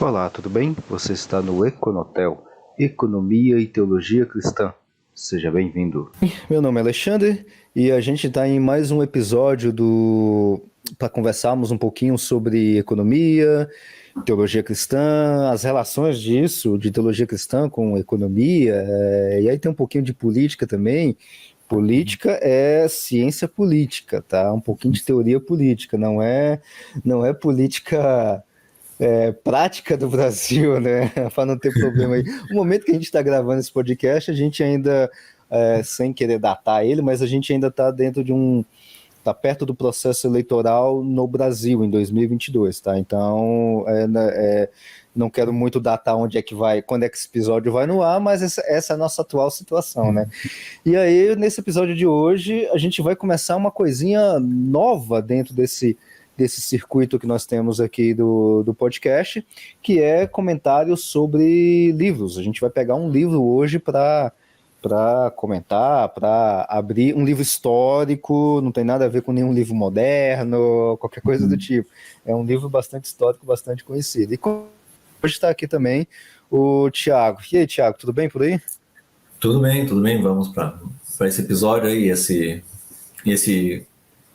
Olá, tudo bem? Você está no Econotel, Economia e Teologia Cristã. Seja bem-vindo. Meu nome é Alexandre e a gente está em mais um episódio para conversarmos um pouquinho sobre economia, teologia cristã, as relações disso, de teologia cristã com economia, e aí tem um pouquinho de política também. Política é ciência política, tá? Um pouquinho de teoria política, não é política prática do Brasil, né? Para não ter problema aí. O momento que a gente está gravando esse podcast, a gente ainda, sem querer datar ele, mas a gente ainda está dentro de está perto do processo eleitoral no Brasil em 2022, tá? Então, não quero muito datar onde é que vai, quando é que esse episódio vai no ar, mas essa é a nossa atual situação, né? E aí, nesse episódio de hoje, a gente vai começar uma coisinha nova dentro desse circuito que nós temos aqui do podcast, que é comentários sobre livros. A gente vai pegar um livro hoje para comentar, para abrir um livro histórico, não tem nada a ver com nenhum livro moderno, qualquer coisa do tipo. É um livro bastante histórico, bastante conhecido. E hoje está aqui também o Thiago. E aí, Thiago, tudo bem por aí? Tudo bem, tudo bem. Vamos para esse episódio aí,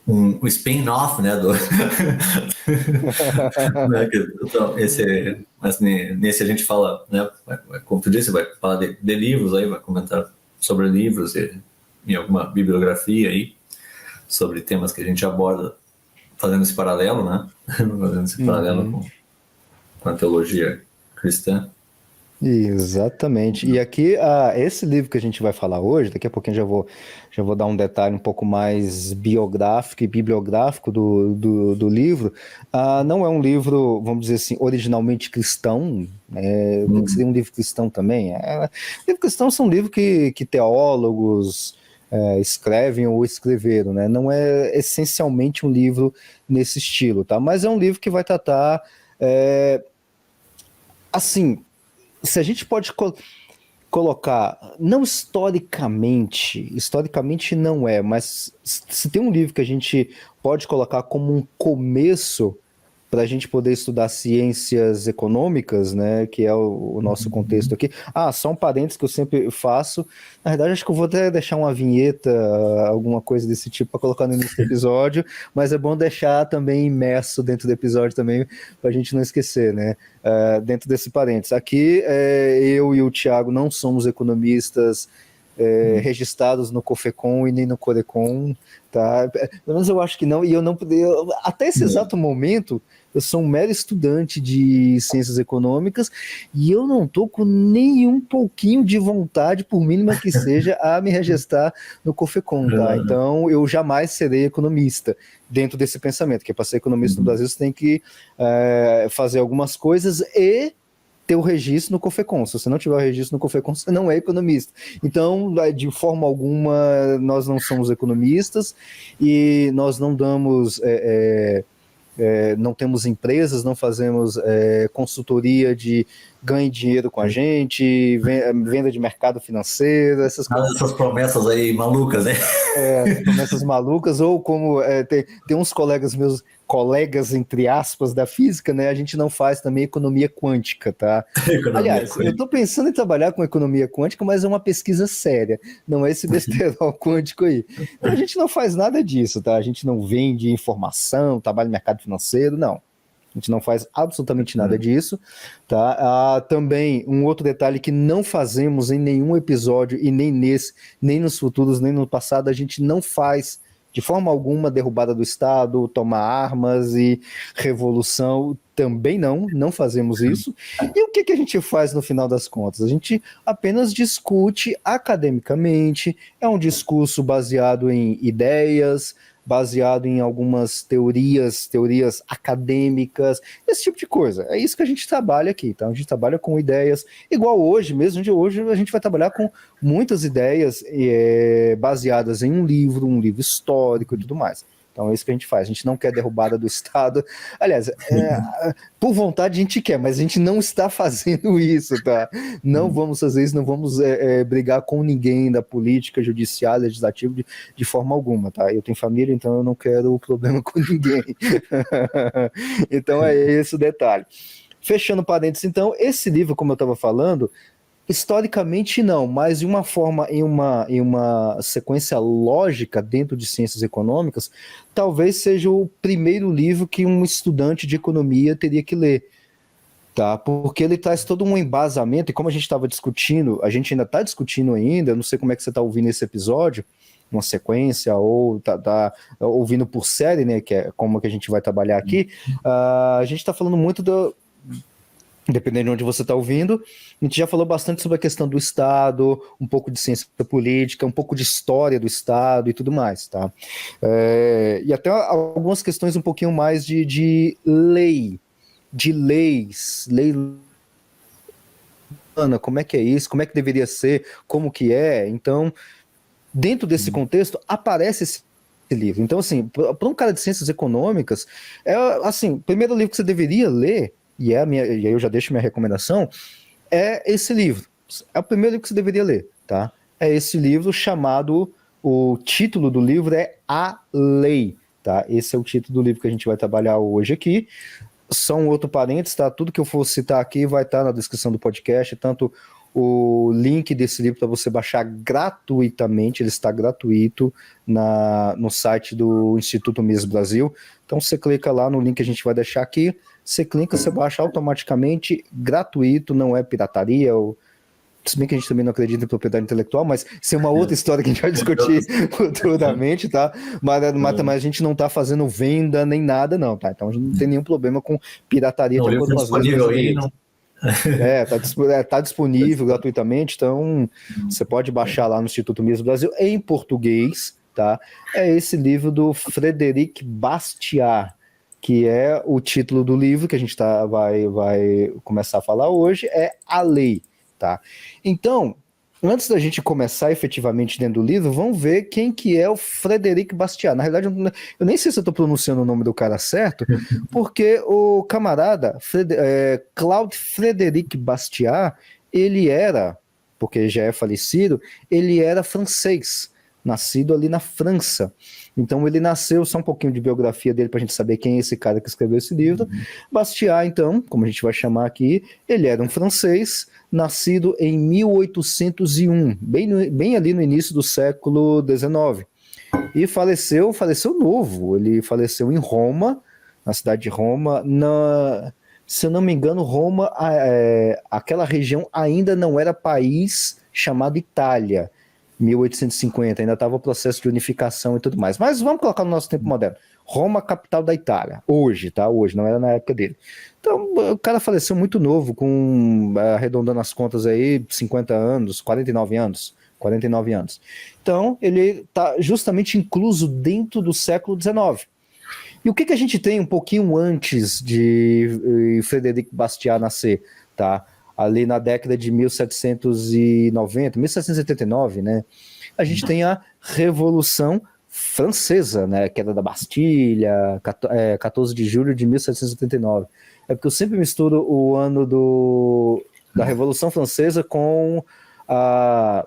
um spin-off, né, né, então, mas nesse a gente fala, né, como tu disse, vai falar de livros aí, vai comentar sobre livros e alguma bibliografia aí, sobre temas que a gente aborda, fazendo esse paralelo, né, fazendo esse paralelo com a teologia cristã. Exatamente. E aqui, esse livro que a gente vai falar hoje, daqui a pouquinho já vou dar um detalhe um pouco mais biográfico e bibliográfico do livro. Não é um livro, vamos dizer assim, originalmente cristão. O que seria um livro cristão também? Livro cristão são livros que teólogos escrevem ou escreveram, né? Não é essencialmente um livro nesse estilo, tá? Mas é um livro que vai tratar, assim, se a gente pode colocar, não historicamente não é, mas se tem um livro que a gente pode colocar como um começo para a gente poder estudar ciências econômicas, né, que é o nosso contexto aqui. Só um parênteses que eu sempre faço. Na verdade, acho que eu vou até deixar uma vinheta, alguma coisa desse tipo, para colocar no início do episódio, mas é bom deixar também imerso dentro do episódio também, para a gente não esquecer, né? Dentro desse parênteses. Aqui, eu e o Thiago não somos economistas registrados no COFECON e nem no CORECON, tá? Pelo menos eu acho que não, e eu não poderia. Até esse exato momento, eu sou um mero estudante de ciências econômicas e eu não estou com nenhum pouquinho de vontade, por mínima que seja, a me registrar no COFECON, tá? Então eu jamais serei economista dentro desse pensamento, que para ser economista no Brasil você tem que fazer algumas coisas e ter o registro no COFECON. Se você não tiver o registro no COFECON, você não é economista. Então, de forma alguma, nós não somos economistas e nós não damos... não temos empresas, não fazemos consultoria de ganhe dinheiro com a gente, venda de mercado financeiro, essas coisas. Essas promessas aí malucas, né? Promessas malucas, ou como tem uns colegas, entre aspas, da física, né? A gente não faz também economia quântica, tá? Economia Aliás, eu quântica. estou pensando em trabalhar com economia quântica, mas é uma pesquisa séria, não é esse besterol quântico aí. Então a gente não faz nada disso, tá? A gente não vende informação, trabalha no mercado financeiro, não. A gente não faz absolutamente nada disso, tá? Também, um outro detalhe que não fazemos em nenhum episódio, e nem nesse, nem nos futuros, nem no passado, a gente não faz de forma alguma derrubada do Estado, tomar armas e revolução, também não fazemos isso. E o que a gente faz no final das contas? A gente apenas discute academicamente, é um discurso baseado em ideias, baseado em algumas teorias acadêmicas, esse tipo de coisa. É isso que a gente trabalha aqui, tá? A gente trabalha com ideias, igual hoje mesmo, de hoje a gente vai trabalhar com muitas ideias baseadas em um livro histórico e tudo mais. Então é isso que a gente faz. A gente não quer derrubada do Estado. Aliás, por vontade a gente quer, mas a gente não está fazendo isso, tá? Não vamos fazer isso, não vamos brigar com ninguém da política, judiciária, legislativa, de forma alguma, tá? Eu tenho família, então eu não quero problema com ninguém. Então é esse o detalhe. fechando parênteses, então, esse livro, como eu estava falando, historicamente não, mas de uma forma, em uma sequência lógica dentro de ciências econômicas, talvez seja o primeiro livro que um estudante de economia teria que ler. Tá, porque ele traz todo um embasamento, e como a gente estava discutindo, a gente ainda está discutindo ainda, eu não sei como é que você está ouvindo esse episódio, uma sequência, ou tá ouvindo por série, né, que é como que a gente vai trabalhar aqui, a gente está falando muito dependendo de onde você está ouvindo, a gente já falou bastante sobre a questão do Estado, um pouco de ciência política, um pouco de história do Estado e tudo mais, tá? E até algumas questões um pouquinho mais de lei, de leis, como é que é isso, como é que deveria ser, como que é. Então, dentro desse contexto, aparece esse livro. Então, assim, para um cara de ciências econômicas, assim, o primeiro livro que você deveria ler, e aí eu já deixo minha recomendação, é esse livro. É o primeiro livro que você deveria ler, tá? É esse livro chamado, o título do livro é A Lei, tá? Esse é o título do livro que a gente vai trabalhar hoje aqui. Só um outro parênteses, tá? Tudo que eu for citar aqui vai estar na descrição do podcast, tanto o link desse livro para você baixar gratuitamente, ele está gratuito no site do Instituto Mises Brasil. Então você clica lá no link que a gente vai deixar aqui, você clica, você baixa automaticamente, gratuito, não é pirataria, se bem que a gente também não acredita em propriedade intelectual, mas isso é uma outra história que a gente vai discutir futuramente, tá? Mas a gente não tá fazendo venda nem nada, não, tá? Então a gente não tem nenhum problema com pirataria de acordo com as leis brasileiras. Tá disponível gratuitamente, então você pode baixar lá no Instituto Mises Brasil em português, tá? É esse livro do Frédéric Bastiat, que é o título do livro que a gente vai começar a falar hoje, é A Lei. Tá? Então, antes da gente começar efetivamente dentro do livro, vamos ver quem que é o Frédéric Bastiat. Na realidade, eu nem sei se eu estou pronunciando o nome do cara certo, porque o camarada Claude Frédéric Bastiat, ele era, porque já é falecido, ele era francês, nascido ali na França. Então ele nasceu, só um pouquinho de biografia dele para a gente saber quem é esse cara que escreveu esse livro. Bastiat, então, como a gente vai chamar aqui, ele era um francês, nascido em 1801, bem ali no início do século XIX. E faleceu novo, ele faleceu em Roma, na cidade de Roma, se eu não me engano, Roma, aquela região ainda não era país chamado Itália, 1850, ainda estava o processo de unificação e tudo mais. Mas vamos colocar no nosso tempo moderno. Roma, capital da Itália. Hoje, tá? Hoje, não era na época dele. Então, o cara faleceu muito novo, arredondando as contas aí, 50 anos, 49 anos. Então, ele está justamente incluso dentro do século XIX. E o que a gente tem um pouquinho antes de Frédéric Bastiat nascer, tá? Ali na década de 1790, 1789, né? A gente tem a Revolução Francesa, né? Queda da Bastilha, 14 de julho de 1789. É porque eu sempre misturo o ano da Revolução Francesa com a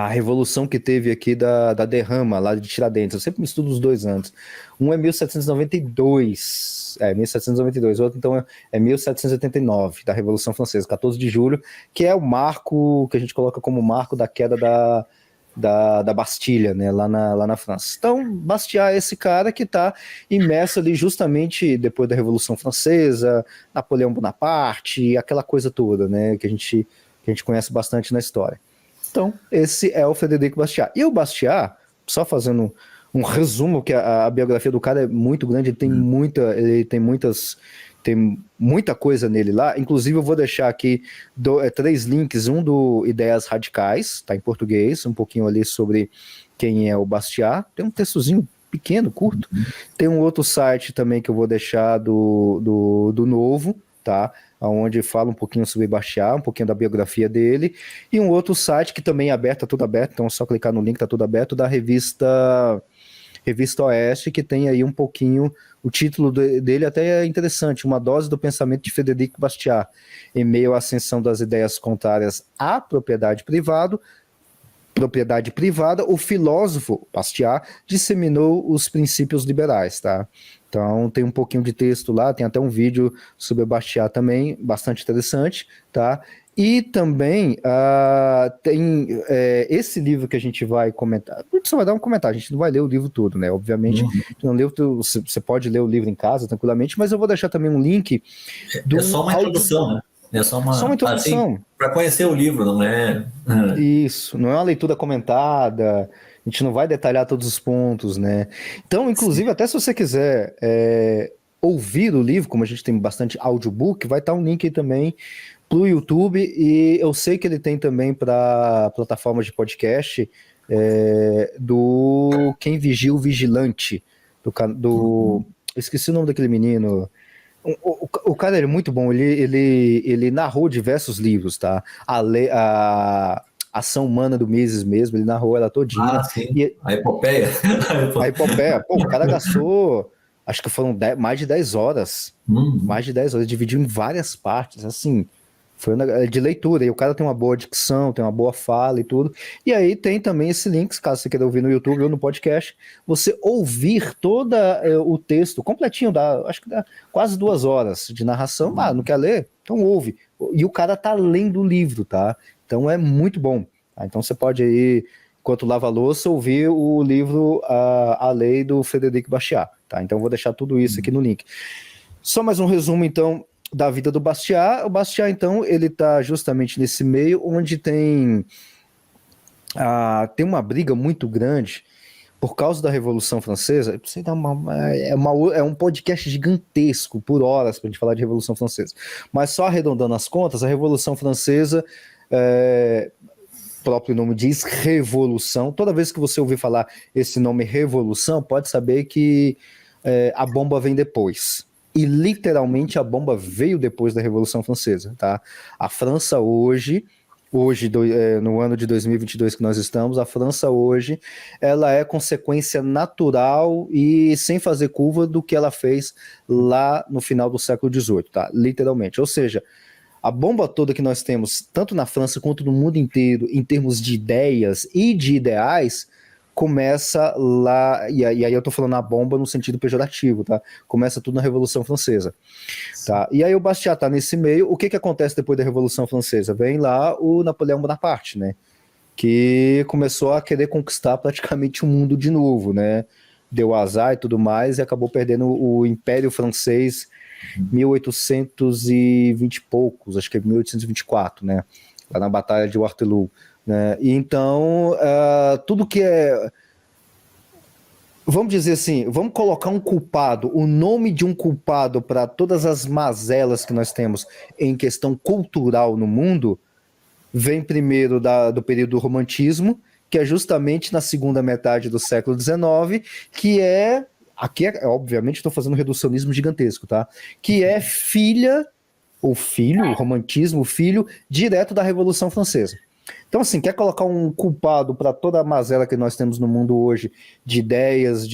revolução que teve aqui da derrama lá de Tiradentes. Eu sempre misturo os dois anos. Um é 1792, 1792, o outro então é 1789, da Revolução Francesa, 14 de julho, que é o marco que a gente coloca como marco da queda da Bastilha, né, lá na França. Então, Bastiat é esse cara que está imerso ali justamente depois da Revolução Francesa, Napoleão Bonaparte, aquela coisa toda, né, que a gente conhece bastante na história. Então, esse é o Frédéric Bastiat. E o Bastiat, só fazendo um resumo, que a biografia do cara é muito grande, ele tem muita coisa nele lá. Inclusive, eu vou deixar aqui 3 links, um do Ideias Radicais, tá em português, um pouquinho ali sobre quem é o Bastiat. Tem um textozinho pequeno, curto. Tem um outro site também que eu vou deixar do Novo, tá? Onde fala um pouquinho sobre Bastiat, um pouquinho da biografia dele, e um outro site que também é aberto, tá tudo aberto, então é só clicar no link, tá tudo aberto, da revista Oeste, que tem aí um pouquinho, o título dele até é interessante, Uma Dose do Pensamento de Frédéric Bastiat, em meio à ascensão das ideias contrárias à propriedade privada, o filósofo Bastiat disseminou os princípios liberais, tá? Então tem um pouquinho de texto lá, tem até um vídeo sobre Bastiat também, bastante interessante, tá? E também tem esse livro que a gente vai comentar. A gente só vai dar um comentário, a gente não vai ler o livro todo, né? Obviamente, não leu, você pode ler o livro em casa tranquilamente, mas eu vou deixar também um link. É só uma introdução, né? É só uma introdução. Assim, para conhecer o livro, não é? Isso, não é uma leitura comentada, a gente não vai detalhar todos os pontos, né? Então, inclusive, até se você quiser ouvir o livro, como a gente tem bastante audiobook, vai estar um link aí também para o YouTube, e eu sei que ele tem também para plataformas de podcast do Quem Vigia o Vigilante, eu esqueci o nome daquele menino. O cara é muito bom, ele narrou diversos livros, tá? A Ação Humana do Mises mesmo, ele narrou ela todinha. Sim. A epopeia. A epopeia. Pô, o cara gastou, acho que foram mais de 10 horas. Mais de 10 horas, dividiu em várias partes, assim, foi de leitura, e o cara tem uma boa dicção, tem uma boa fala e tudo, e aí tem também esse link, caso você queira ouvir no YouTube ou no podcast, você ouvir todo o texto completinho, acho que dá quase 2 horas de narração. Não quer ler? Então ouve, e o cara tá lendo o livro, tá? Então é muito bom, tá? Então você pode aí, enquanto lava a louça, ouvir o livro A Lei do Frederic Bastiat, tá? Então eu vou deixar tudo isso aqui no link. Só mais um resumo, então, da vida do Bastiat. O Bastiat, então, ele está justamente nesse meio onde tem uma briga muito grande por causa da Revolução Francesa. É um podcast gigantesco, por horas, para a gente falar de Revolução Francesa. Mas só arredondando as contas, a Revolução Francesa, o próprio nome diz revolução. Toda vez que você ouvir falar esse nome revolução, pode saber que a bomba vem depois. E literalmente a bomba veio depois da Revolução Francesa, tá? A França hoje no ano de 2022 que nós estamos, a França hoje, ela é consequência natural e sem fazer curva do que ela fez lá no final do século XVIII, tá? Literalmente. Ou seja, a bomba toda que nós temos, tanto na França quanto no mundo inteiro, em termos de ideias e de ideais, começa lá, e aí eu tô falando a bomba no sentido pejorativo, tá? Começa tudo na Revolução Francesa, tá? E aí o Bastiat tá nesse meio. O que acontece depois da Revolução Francesa? Vem lá o Napoleão Bonaparte, né? Que começou a querer conquistar praticamente o mundo de novo, né? Deu azar e tudo mais, e acabou perdendo o Império Francês 1820 e poucos, acho que é 1824, né? Lá na Batalha de Waterloo. Né? E então, tudo que vamos dizer assim, vamos colocar um culpado, o nome de um culpado para todas as mazelas que nós temos em questão cultural no mundo, vem primeiro do período do Romantismo, que é justamente na segunda metade do século XIX, que aqui obviamente estou fazendo um reducionismo gigantesco, tá? Que é o Romantismo, filho direto da Revolução Francesa. Então, assim, quer colocar um culpado para toda a mazela que nós temos no mundo hoje, de ideias,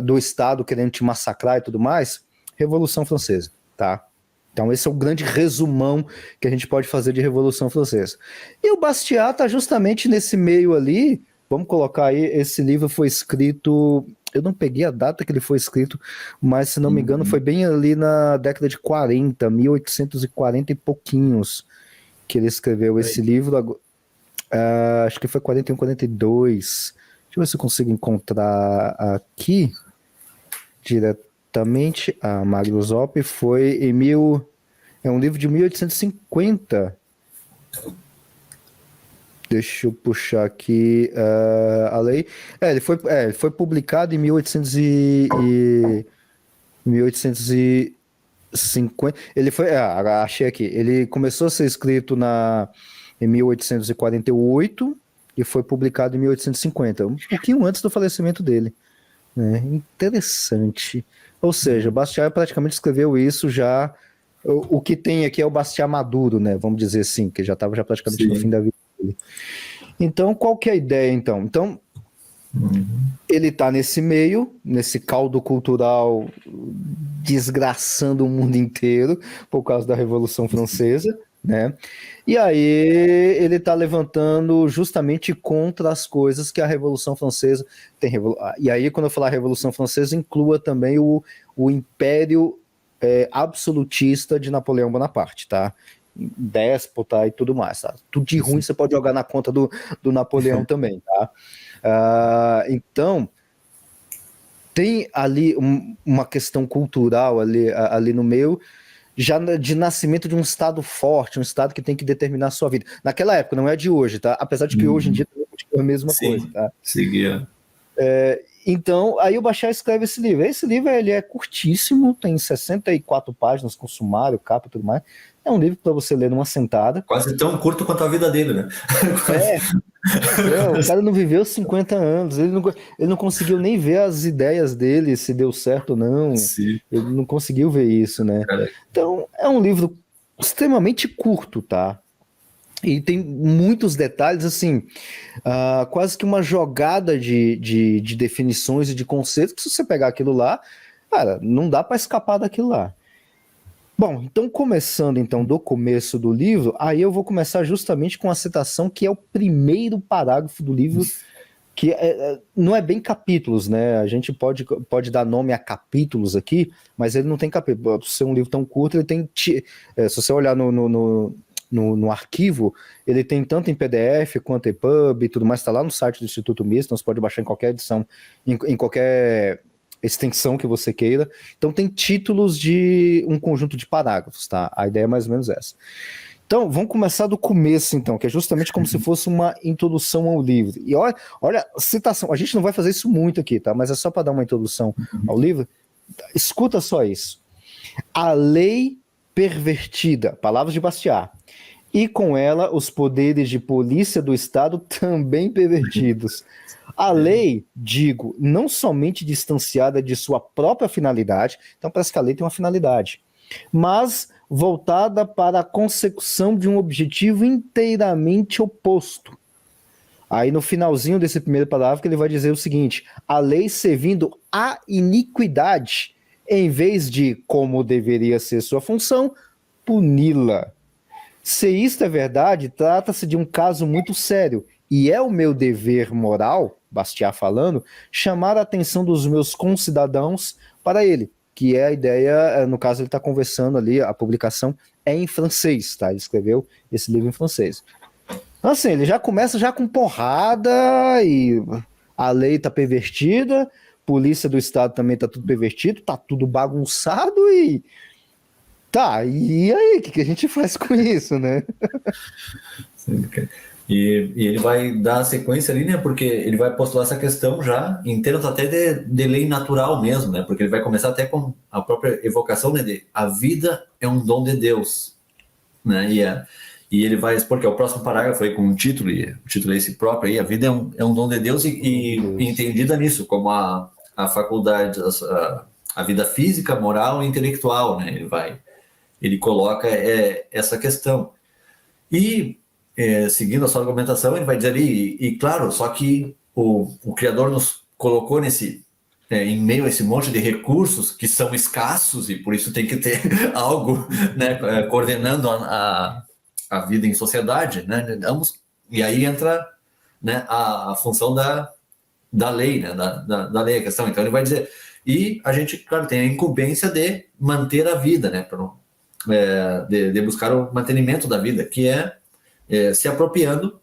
do Estado querendo te massacrar e tudo mais? Revolução Francesa, tá? Então, esse é o grande resumão que a gente pode fazer de Revolução Francesa. E o Bastiat está justamente nesse meio ali. Vamos colocar aí, esse livro foi escrito, eu não peguei a data que ele foi escrito, mas, se não me engano, foi bem ali na década de 40, 1840 e pouquinhos, que ele escreveu esse livro, acho que foi 41, 42. Deixa eu ver se eu consigo encontrar aqui diretamente. A Magnus Zop foi é um livro de 1850. Deixa eu puxar aqui a lei. Ele foi publicado em 1850. Ele foi, achei aqui. Ele começou a ser escrito em 1848 e foi publicado em 1850, um pouquinho antes do falecimento dele. Né? Interessante. Ou seja, o Bastiat praticamente escreveu isso já. O que tem aqui é o Bastiat maduro, né? Vamos dizer assim, que já estava praticamente no fim da vida dele. Então, qual que é a ideia, então? Então, Ele está nesse meio, nesse caldo cultural desgraçando o mundo inteiro por causa da Revolução Francesa, né? E aí ele está levantando justamente contra as coisas que a Revolução Francesa tem. E aí, quando eu falar Revolução Francesa, inclua também o Império absolutista de Napoleão Bonaparte, tá? Déspota e tudo mais, tá? Tudo de ruim você pode jogar na conta do Napoleão também, tá? Então, tem ali uma questão cultural ali no meio, já de nascimento de um Estado forte, um Estado que tem que determinar a sua vida. Naquela época, não é de hoje, tá? Apesar de que hoje em dia é a mesma coisa, tá? Seguia. Então, aí o Bashar escreve esse livro. Esse livro ele é curtíssimo, tem 64 páginas com sumário, capa e tudo mais. É um livro para você ler numa sentada. Quase tão curto quanto a vida dele, né? O cara não viveu 50 anos, ele não conseguiu nem ver as ideias dele, se deu certo ou não. Sim. Ele não conseguiu ver isso, né? Então, é um livro extremamente curto, tá? E tem muitos detalhes, assim, quase que uma jogada de definições e de conceitos, que se você pegar aquilo lá, cara, não dá para escapar daquilo lá. Bom, então começando então do começo do livro, aí eu vou começar justamente com a citação que é o primeiro parágrafo do livro, que não é bem capítulos, né? A gente pode dar nome a capítulos aqui, mas ele não tem capítulo. Por ser um livro tão curto, ele tem... se você olhar no arquivo, ele tem tanto em PDF quanto em EPUB e tudo mais, está lá no site do Instituto Mises, então você pode baixar em qualquer edição, em qualquer extensão que você queira. Então tem títulos de um conjunto de parágrafos, tá? A ideia é mais ou menos essa. Então, vamos começar do começo, então, que é justamente como se fosse uma introdução ao livro. E olha, citação, a gente não vai fazer isso muito aqui, tá? Mas é só para dar uma introdução ao livro. Escuta só isso. A lei pervertida, palavras de Bastiat, e com ela os poderes de polícia do Estado também pervertidos. A lei, digo, não somente distanciada de sua própria finalidade, então parece que a lei tem uma finalidade, mas voltada para a consecução de um objetivo inteiramente oposto. Aí no finalzinho desse primeiro parágrafo ele vai dizer o seguinte: a lei servindo à iniquidade, em vez de, como deveria ser sua função, puni-la. Se isto é verdade, trata-se de um caso muito sério, e é o meu dever moral, Bastiat falando, chamar a atenção dos meus concidadãos para ele, que é a ideia, no caso ele está conversando ali, a publicação é em francês, tá? Ele escreveu esse livro em francês. Então, assim, ele já começa já com porrada, e a lei está pervertida, polícia do Estado também está tudo pervertido, está tudo bagunçado e... Tá, e aí, o que a gente faz com isso, né? E ele vai dar a sequência ali, né? Porque ele vai postular essa questão já em termos até de lei natural mesmo, né? Porque ele vai começar até com a própria evocação, né? De a vida é um dom de Deus, né? E ele vai expor que é o próximo parágrafo aí com um título, e o título é esse próprio aí, a vida é um dom de Deus e entendida nisso, como a faculdade, a vida física, moral e intelectual, né? Ele coloca essa questão. E seguindo a sua argumentação, ele vai dizer ali, e claro, só que o Criador nos colocou em meio a esse monte de recursos que são escassos, e por isso tem que ter algo, né, coordenando a vida em sociedade, né? E aí entra, né, a função da lei, né, da lei, a questão. Então ele vai dizer, e a gente, claro, tem a incumbência de manter a vida, né, de buscar o mantenimento da vida, que se apropriando,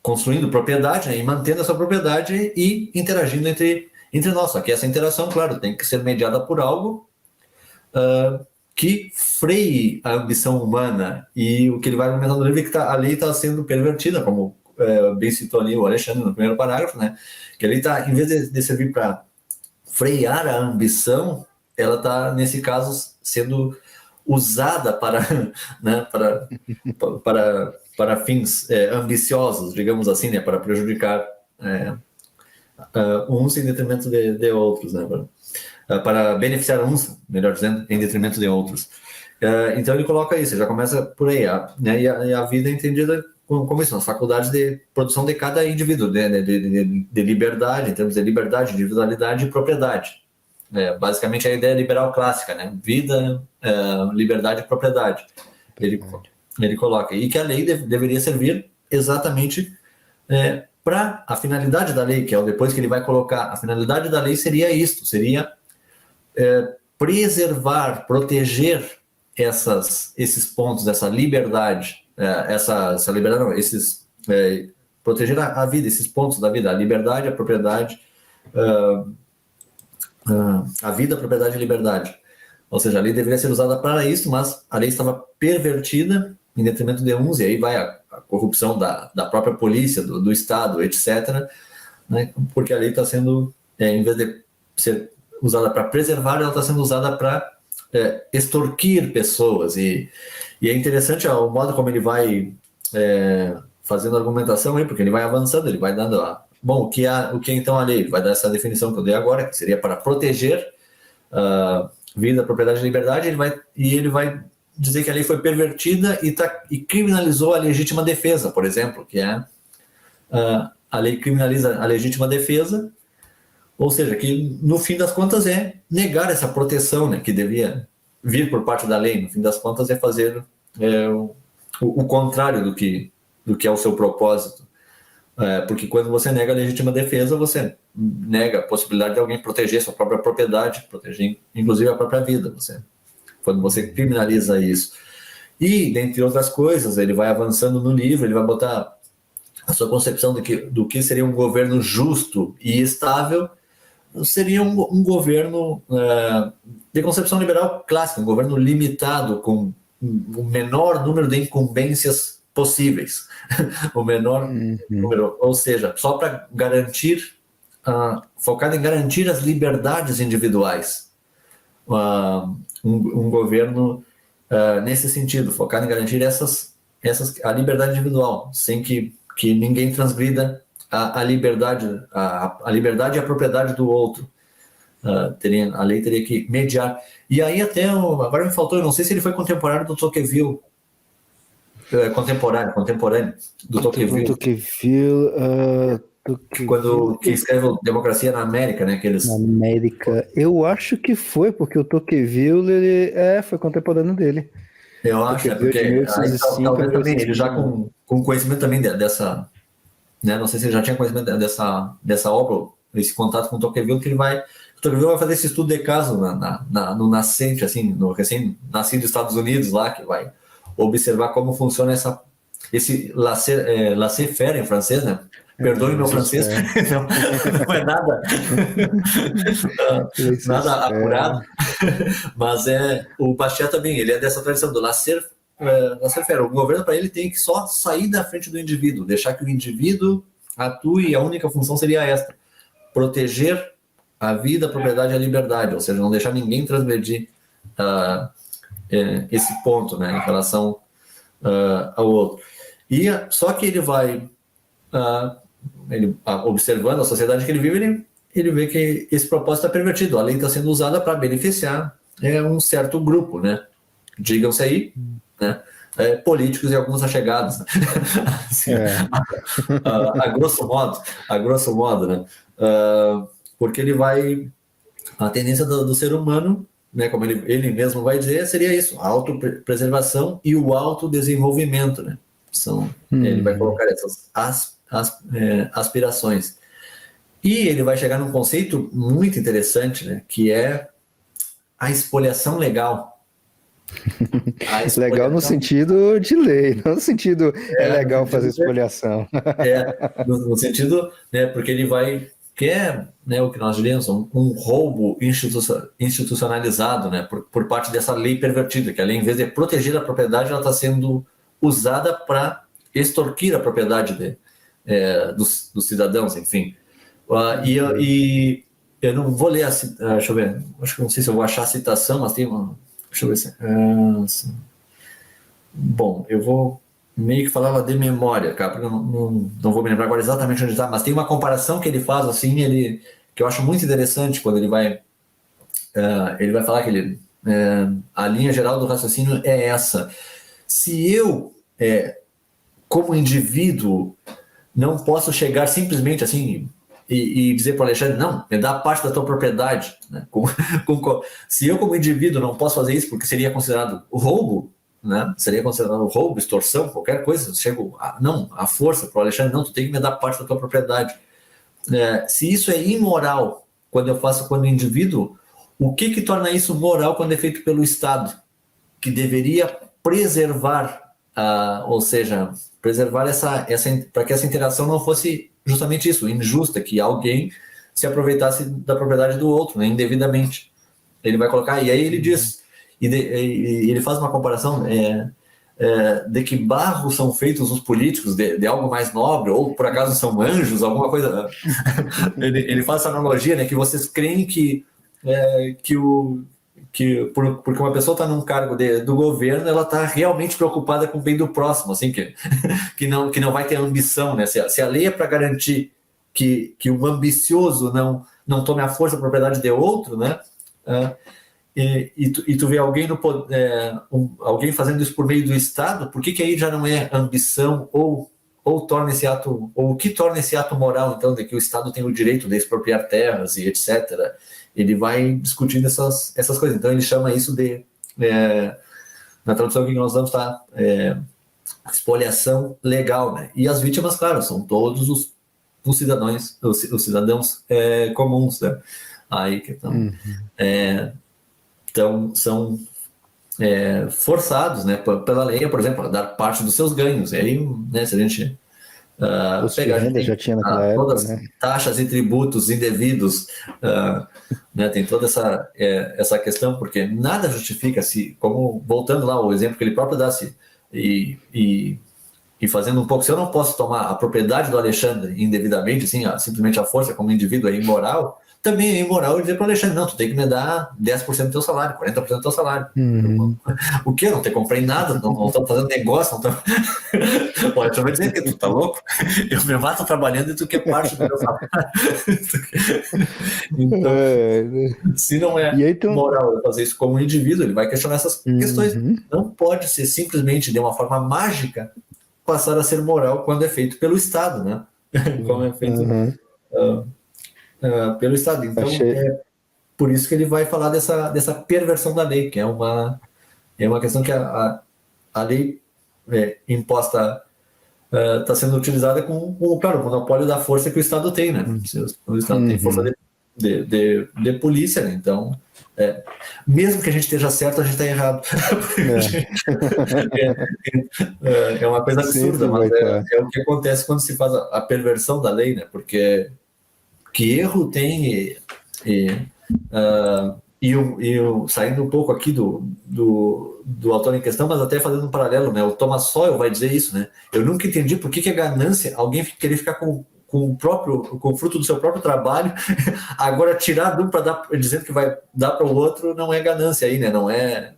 construindo propriedade, né, e mantendo essa propriedade e interagindo entre nós. Só que essa interação, claro, tem que ser mediada por algo que freie a ambição humana. E o que ele vai argumentar no livro é que a lei está sendo pervertida, como bem citou ali o Alexandre no primeiro parágrafo, né? Que a lei está, em vez de servir para frear a ambição, ela está, nesse caso, sendo usada para, né, para fins ambiciosos, digamos assim, né, para prejudicar uns em detrimento de outros, né, para beneficiar uns, melhor dizendo, em detrimento de outros. Então ele coloca isso, já começa por aí, né, e a vida é entendida como isso, nas faculdades de produção de cada indivíduo, de liberdade, em termos de liberdade, individualidade e propriedade. Basicamente a ideia liberal clássica, né? Vida, liberdade e propriedade. Ele coloca. E que a lei deveria servir exatamente para a finalidade da lei, que é o depois que ele vai colocar. A finalidade da lei seria isto, seria preservar, proteger esses pontos, essa liberdade, essa liberdade não, proteger a vida, esses pontos da vida, a liberdade, a propriedade, a vida, a propriedade e a liberdade. Ou seja, a lei deveria ser usada para isso, mas a lei estava pervertida em detrimento de uns, e aí vai a corrupção da própria polícia, do Estado, etc., né? Porque a lei está sendo, em vez de ser usada para preservar, ela está sendo usada para extorquir pessoas. E é interessante o modo como ele vai fazendo argumentação aí, porque ele vai avançando, ele vai dando o que é então a lei? Ele vai dar essa definição que eu dei agora, que seria para proteger vida, propriedade e liberdade. Ele vai dizer que a lei foi pervertida e criminalizou a legítima defesa, por exemplo, que é a lei criminaliza a legítima defesa, ou seja, que no fim das contas é negar essa proteção, né, que devia vir por parte da lei. No fim das contas é fazer o contrário do que é o seu propósito. Porque quando você nega a legítima defesa, você nega a possibilidade de alguém proteger sua própria propriedade, proteger inclusive a própria vida. Quando você criminaliza isso. E, dentre outras coisas, ele vai avançando no livro, ele vai botar a sua concepção do que seria um governo justo e estável. Seria um governo de concepção liberal clássica, um governo limitado, com o menor número de incumbências possíveis, o menor número, ou seja, só para garantir, focado em garantir as liberdades individuais. Um governo nesse sentido, focado em garantir a liberdade individual, sem que ninguém transgrida a liberdade, a liberdade e a propriedade do outro. A lei teria que mediar. E aí agora me faltou, eu não sei se ele foi contemporâneo do Tocqueville. Contemporâneo do Tocqueville. Quando que escreve Democracia na América, né? Na América. Eu acho que foi, porque o Tocqueville ele foi contemporâneo dele. Eu acho, porque aí, talvez também ele já com conhecimento também dessa, né? Não sei se ele já tinha conhecimento dessa obra, esse contato com o Tocqueville, que o Tocqueville vai fazer esse estudo de caso no nascente, assim, no recém-nascido dos Estados Unidos lá, que vai observar como funciona esse laissez-faire em francês, né? Perdoe meu francês, não é nada apurado, mas o Bastiat também, ele é dessa tradição do laissez-faire. O governo, para ele, tem que só sair da frente do indivíduo, deixar que o indivíduo atue, e a única função seria esta: proteger a vida, a propriedade e a liberdade, ou seja, não deixar ninguém transgredir esse ponto, né, em relação ao outro. E só que ele vai observando a sociedade que ele vive, ele vê que esse propósito está pervertido. A lei está sendo usada para beneficiar um certo grupo, né? Digam-se aí, né? Políticos e alguns achegados, né? Assim, a grosso modo, né? Porque ele vai... A tendência do ser humano, né, como ele mesmo vai dizer, seria isso: a autopreservação e o autodesenvolvimento, né? Ele vai colocar essas aspirações. E ele vai chegar num conceito muito interessante, né, que é a expoliação legal. Legal no sentido de lei, não no sentido legal fazer expoliação. No sentido, né, porque ele vai quer, né, o que nós diríamos, um roubo institucionalizado, né, por parte dessa lei pervertida, que a lei, em vez de proteger a propriedade, ela está sendo usada para extorquir a propriedade dos cidadãos, enfim. E eu não vou ler deixa eu ver, acho que não sei se eu vou achar a citação, mas tem uma... Deixa eu ver se... Bom, eu vou meio que falava de memória, cara, porque eu não vou me lembrar agora exatamente onde está, mas tem uma comparação que ele faz, assim, que eu acho muito interessante, quando ele vai falar que a linha geral do raciocínio é essa: se eu como indivíduo, não posso chegar simplesmente assim e dizer para o Alexandre, não, me dá parte da tua propriedade. Né? Se eu, como indivíduo, não posso fazer isso porque seria considerado roubo, né? Seria considerado roubo, extorsão, qualquer coisa, chego a força para o Alexandre, não, tu tem que me dar parte da tua propriedade. Se isso é imoral quando eu faço quando indivíduo, o que torna isso moral quando é feito pelo Estado, que deveria preservar, ou seja, preservar para que essa interação não fosse justamente isso, injusta, que alguém se aproveitasse da propriedade do outro, né, indevidamente. Ele vai colocar, e aí ele diz, e ele faz uma comparação de que barro são feitos os políticos, de algo mais nobre, ou por acaso são anjos, alguma coisa. Ele faz essa analogia, né, que vocês creem porque uma pessoa está num cargo do governo, ela está realmente preocupada com o bem do próximo, assim, que não vai ter ambição, né? Se a lei é para garantir que um ambicioso não tome a força da propriedade de outro, né? E tu vê alguém alguém fazendo isso por meio do Estado, por que aí já não é ambição ou torna esse ato, ou o que torna esse ato moral, então, de que o Estado tem o direito de expropriar terras e etc. Ele vai discutindo essas coisas. Então ele chama isso de, na tradução que nós damos, tá? Expoliação legal, né? E as vítimas, claro, são todos os cidadãos comuns, né? Aí que então são forçados, né, pela lei, por exemplo, a dar parte dos seus ganhos. E aí, né, se a gente pegar já tinha naquela época, todas né? Taxas e tributos indevidos, né, tem toda essa questão, porque nada justifica como voltando lá ao exemplo que ele próprio dá, e fazendo um pouco, se eu não posso tomar a propriedade do Alexandre indevidamente, assim, simplesmente a força como indivíduo é imoral, também é imoral dizer para o Alexandre, não, tu tem que me dar 10% do teu salário, 40% do teu salário. O quê? Eu não te comprei nada, não estou fazendo negócio, não tô... Pode tu vai dizer que tu tá louco? Eu me mato trabalhando e tu quer parte do meu salário. Então, se não é moral fazer isso como indivíduo, ele vai questionar essas questões. Não pode ser simplesmente de uma forma mágica passar a ser moral quando é feito pelo Estado, né? Como é feito pelo Estado. Então, por isso que ele vai falar dessa perversão da lei, que é uma questão que a lei imposta está sendo utilizada claro, o monopólio da força que o Estado tem, né? O Estado tem força de polícia, né? Então, mesmo que a gente esteja certo, a gente está errado. É uma coisa absurda, mas é o que acontece quando se faz a perversão da lei, né? Porque que erro tem saindo um pouco aqui do autor em questão, mas até fazendo um paralelo, né? O Thomas Sowell vai dizer isso, né? Eu nunca entendi por que é ganância alguém querer ficar com o fruto do seu próprio trabalho, agora tirar de um para dar, dizendo que vai dar para o outro, não é ganância aí, né? Não é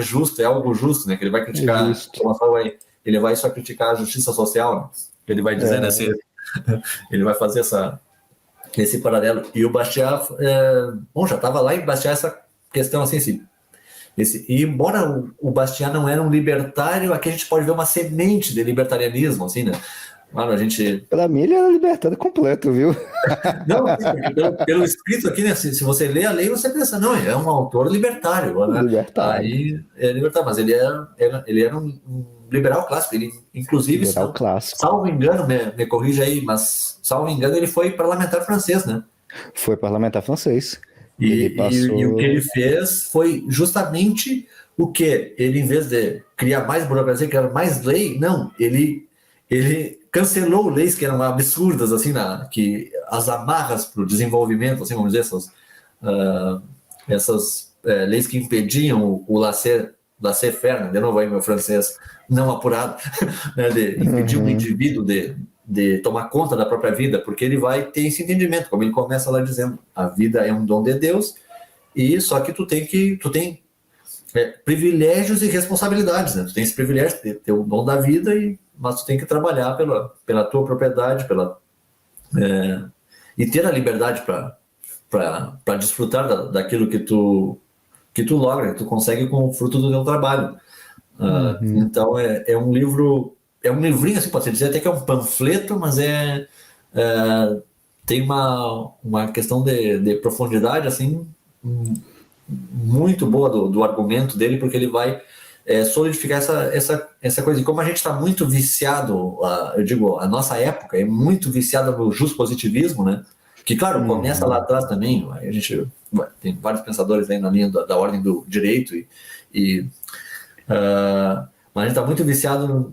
justo, é algo justo, né? Que ele vai criticar, Thomas Sowell, ele vai só criticar a justiça social, né? Ele vai dizer, né? Ele vai fazer esse paralelo. E o Bastiat, já estava lá em Bastiat essa questão assim, e embora o Bastiat não era um libertário, aqui a gente pode ver uma semente de libertarianismo, assim, né? Mano, Pra mim ele era libertário completo, viu? Não, pelo escrito aqui, né? Se você lê a lei, você pensa, não, ele é um autor libertário, né? Libertário. Aí é libertário, mas ele era um liberal clássico. Ele, inclusive, salvo engano, me corrija aí, mas salvo engano, ele foi parlamentar francês, né? Foi parlamentar francês. E o que ele fez foi justamente o que ele, em vez de criar mais burocracia, criar mais lei, não, ele cancelou leis que eram absurdas, assim, que as amarras para o desenvolvimento, assim, vamos dizer, essas leis que impediam o laissez-faire, de novo aí meu francês não apurado, né, de impedir o indivíduo de tomar conta da própria vida, porque ele vai ter esse entendimento, como ele começa lá dizendo, a vida é um dom de Deus, e só que tu tem privilégios e responsabilidades, né? Tu tem esse privilégio de ter o dom da vida, mas tu tem que trabalhar pela tua propriedade, e ter a liberdade para desfrutar daquilo que tu logra, que tu consegue com o fruto do teu trabalho. Então é um livro um livrinho, assim, pode dizer até que é um panfleto, mas tem uma questão de profundidade, assim, muito boa do argumento dele, porque ele vai solidificar essa coisa. E como a gente está muito viciado, eu digo, a nossa época é muito viciada no positivismo, né? Que, claro, começa lá atrás também. A gente tem vários pensadores aí na linha da ordem do direito, mas a gente está muito viciado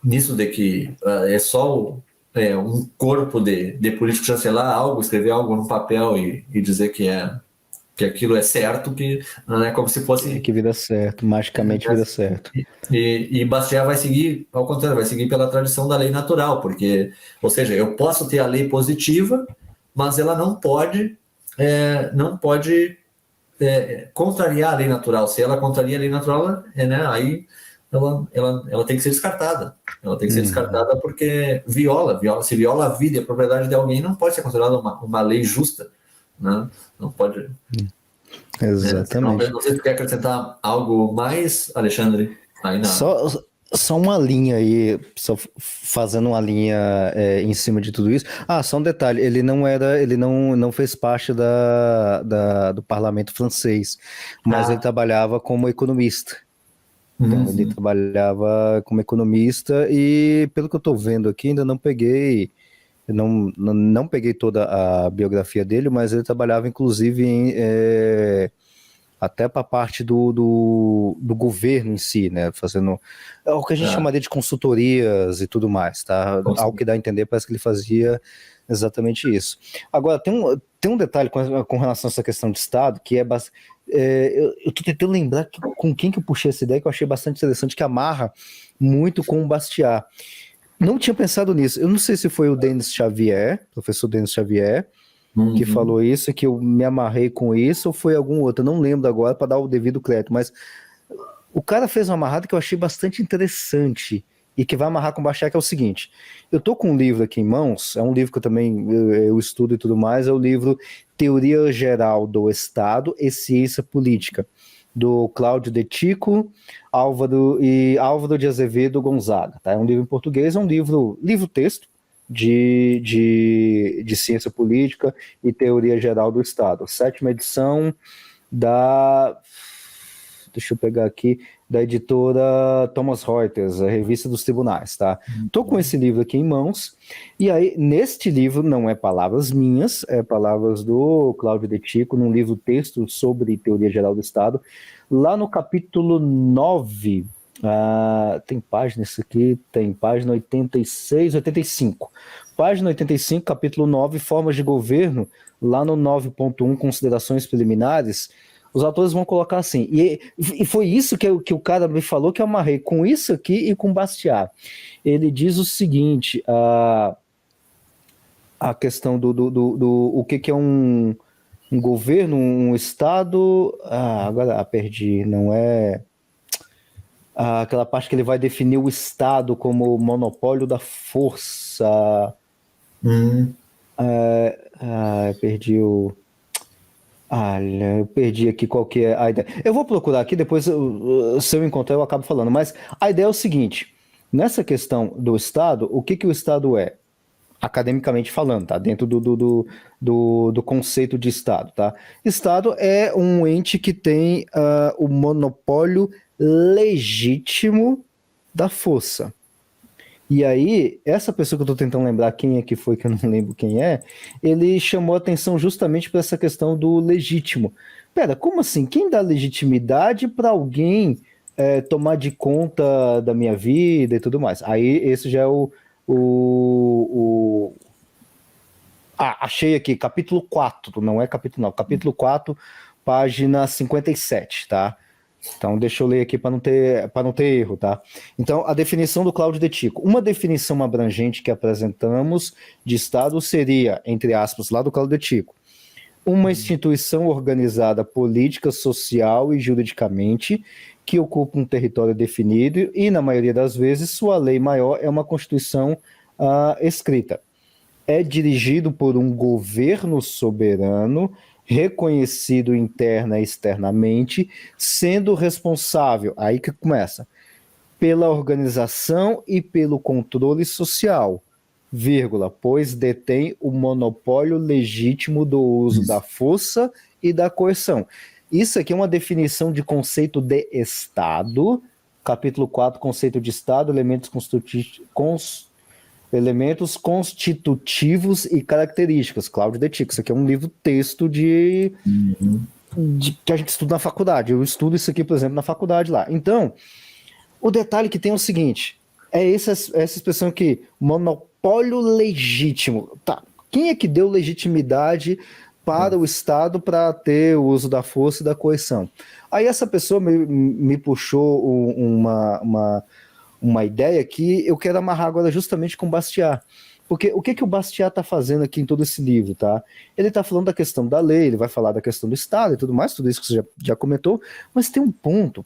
nisso de que é só um corpo de político chancelar algo, escrever algo no papel e dizer que aquilo é certo, que não é como se fosse... Que vida certo, magicamente vida certo. E Bastiat vai seguir, ao contrário, vai seguir pela tradição da lei natural, porque, ou seja, eu posso ter a lei positiva, mas ela não pode contrariar a lei natural. Se ela contraria a lei natural, né, aí ela tem que ser descartada. Ela tem que ser descartada porque se viola a vida e a propriedade de alguém, não pode ser considerada uma lei justa, né? Não pode. Exatamente. Não sei se tu quer acrescentar algo mais, Alexandre? Aí Só uma linha aí, só fazendo uma linha em cima de tudo isso. Só um detalhe, ele não fez parte do parlamento francês, mas ele trabalhava como economista. Então, ele trabalhava como economista e, pelo que eu estou vendo aqui, ainda não peguei toda a biografia dele, mas ele trabalhava, inclusive, até para a parte do governo em si, né? Fazendo o que a gente chamaria de consultorias e tudo mais, tá? Ao que dá a entender, parece que ele fazia exatamente isso. Agora, tem um detalhe com relação a essa questão de Estado, que eu estou tentando lembrar com quem que eu puxei essa ideia, que eu achei bastante interessante, que amarra muito com o Bastiat. Não tinha pensado nisso. Eu não sei se foi o Denis Xavier, professor Denis Xavier, que falou isso, que eu me amarrei com isso, ou foi algum outro, eu não lembro agora para dar o devido crédito, mas o cara fez uma amarrada que eu achei bastante interessante e que vai amarrar com o Bastiat, que é o seguinte: eu tô com um livro aqui em mãos, é um livro que eu também eu estudo e tudo mais, é o livro Teoria Geral do Estado e Ciência Política, do Cláudio de Tico, Álvaro de Azevedo Gonzaga, tá? É um livro em português, é um livro-texto de ciência política e teoria geral do Estado. 7ª edição deixa eu pegar aqui, da editora Thomas Reuters, a Revista dos Tribunais, tá? Tô com esse livro aqui em mãos, e aí, neste livro, não é palavras minhas, é palavras do Cláudio de Tico, num livro-texto sobre teoria geral do Estado, lá no capítulo 9, tem página, isso aqui tem página 86, 85. Página 85, capítulo 9, formas de governo, lá no 9.1, considerações preliminares, os autores vão colocar assim, e foi isso que o cara me falou, que eu amarrei com isso aqui e com Bastiat. Ele diz o seguinte, a questão do o que é um governo, um Estado, agora perdi, não é... aquela parte que ele vai definir o Estado como monopólio da força. Eu perdi aqui qual que é a ideia. Eu vou procurar aqui, depois se eu encontrar eu acabo falando, mas a ideia é o seguinte: nessa questão do Estado, o que o Estado é? Academicamente falando, tá? Dentro do conceito de Estado, tá? Estado é um ente que tem o monopólio legítimo da força. E aí, essa pessoa que eu estou tentando lembrar quem é que foi, que eu não lembro quem é, ele chamou atenção justamente para essa questão do legítimo. Pera, como assim? Quem dá legitimidade para alguém tomar de conta da minha vida e tudo mais? Aí, esse já é achei aqui, capítulo 4, não é capítulo não, capítulo 4, página 57, tá? Então, deixa eu ler aqui para não ter erro, tá? Então, a definição do Cláudio de Tico. Uma definição abrangente que apresentamos de Estado seria, entre aspas, lá do Cláudio de Tico, uma instituição organizada política, social e juridicamente que ocupa um território definido e, na maioria das vezes, sua lei maior é uma Constituição escrita. É dirigido por um governo soberano reconhecido interna e externamente, sendo responsável, aí que começa, pela organização e pelo controle social, vírgula, pois detém o monopólio legítimo do uso da força e da coerção. Isso aqui é uma definição de conceito de Estado, capítulo 4, conceito de Estado, elementos constitutivos e características, Cláudio De Tico. Isso aqui é um livro-texto que a gente estuda na faculdade. Eu estudo isso aqui, por exemplo, na faculdade lá. Então, o detalhe que tem é o seguinte, essa expressão aqui, monopólio legítimo. Tá, quem é que deu legitimidade para o Estado para ter o uso da força e da coerção? Aí essa pessoa me puxou uma ideia que eu quero amarrar agora justamente com Bastiat. Porque o que o Bastiat está fazendo aqui em todo esse livro, tá? Ele está falando da questão da lei, ele vai falar da questão do Estado e tudo mais, tudo isso que você já comentou, mas tem um ponto,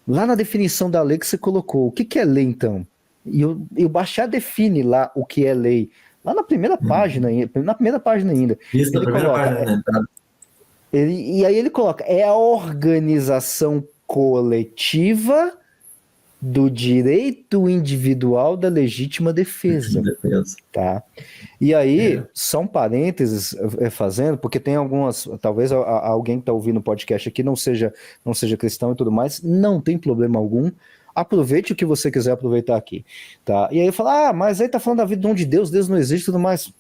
lá na definição da lei que você colocou, o que é lei então? E o Bastiat define lá o que é lei, lá na primeira página, na primeira página ainda. Isso, na primeira página. E aí ele coloca, é a organização coletiva do direito individual da legítima defesa. Tá? E aí, só um parênteses fazendo, porque tem algumas, talvez alguém que está ouvindo o podcast aqui não seja cristão e tudo mais, não tem problema algum, aproveite o que você quiser aproveitar aqui. Tá? E aí fala, mas aí tá falando da vida de Deus não existe e tudo mais.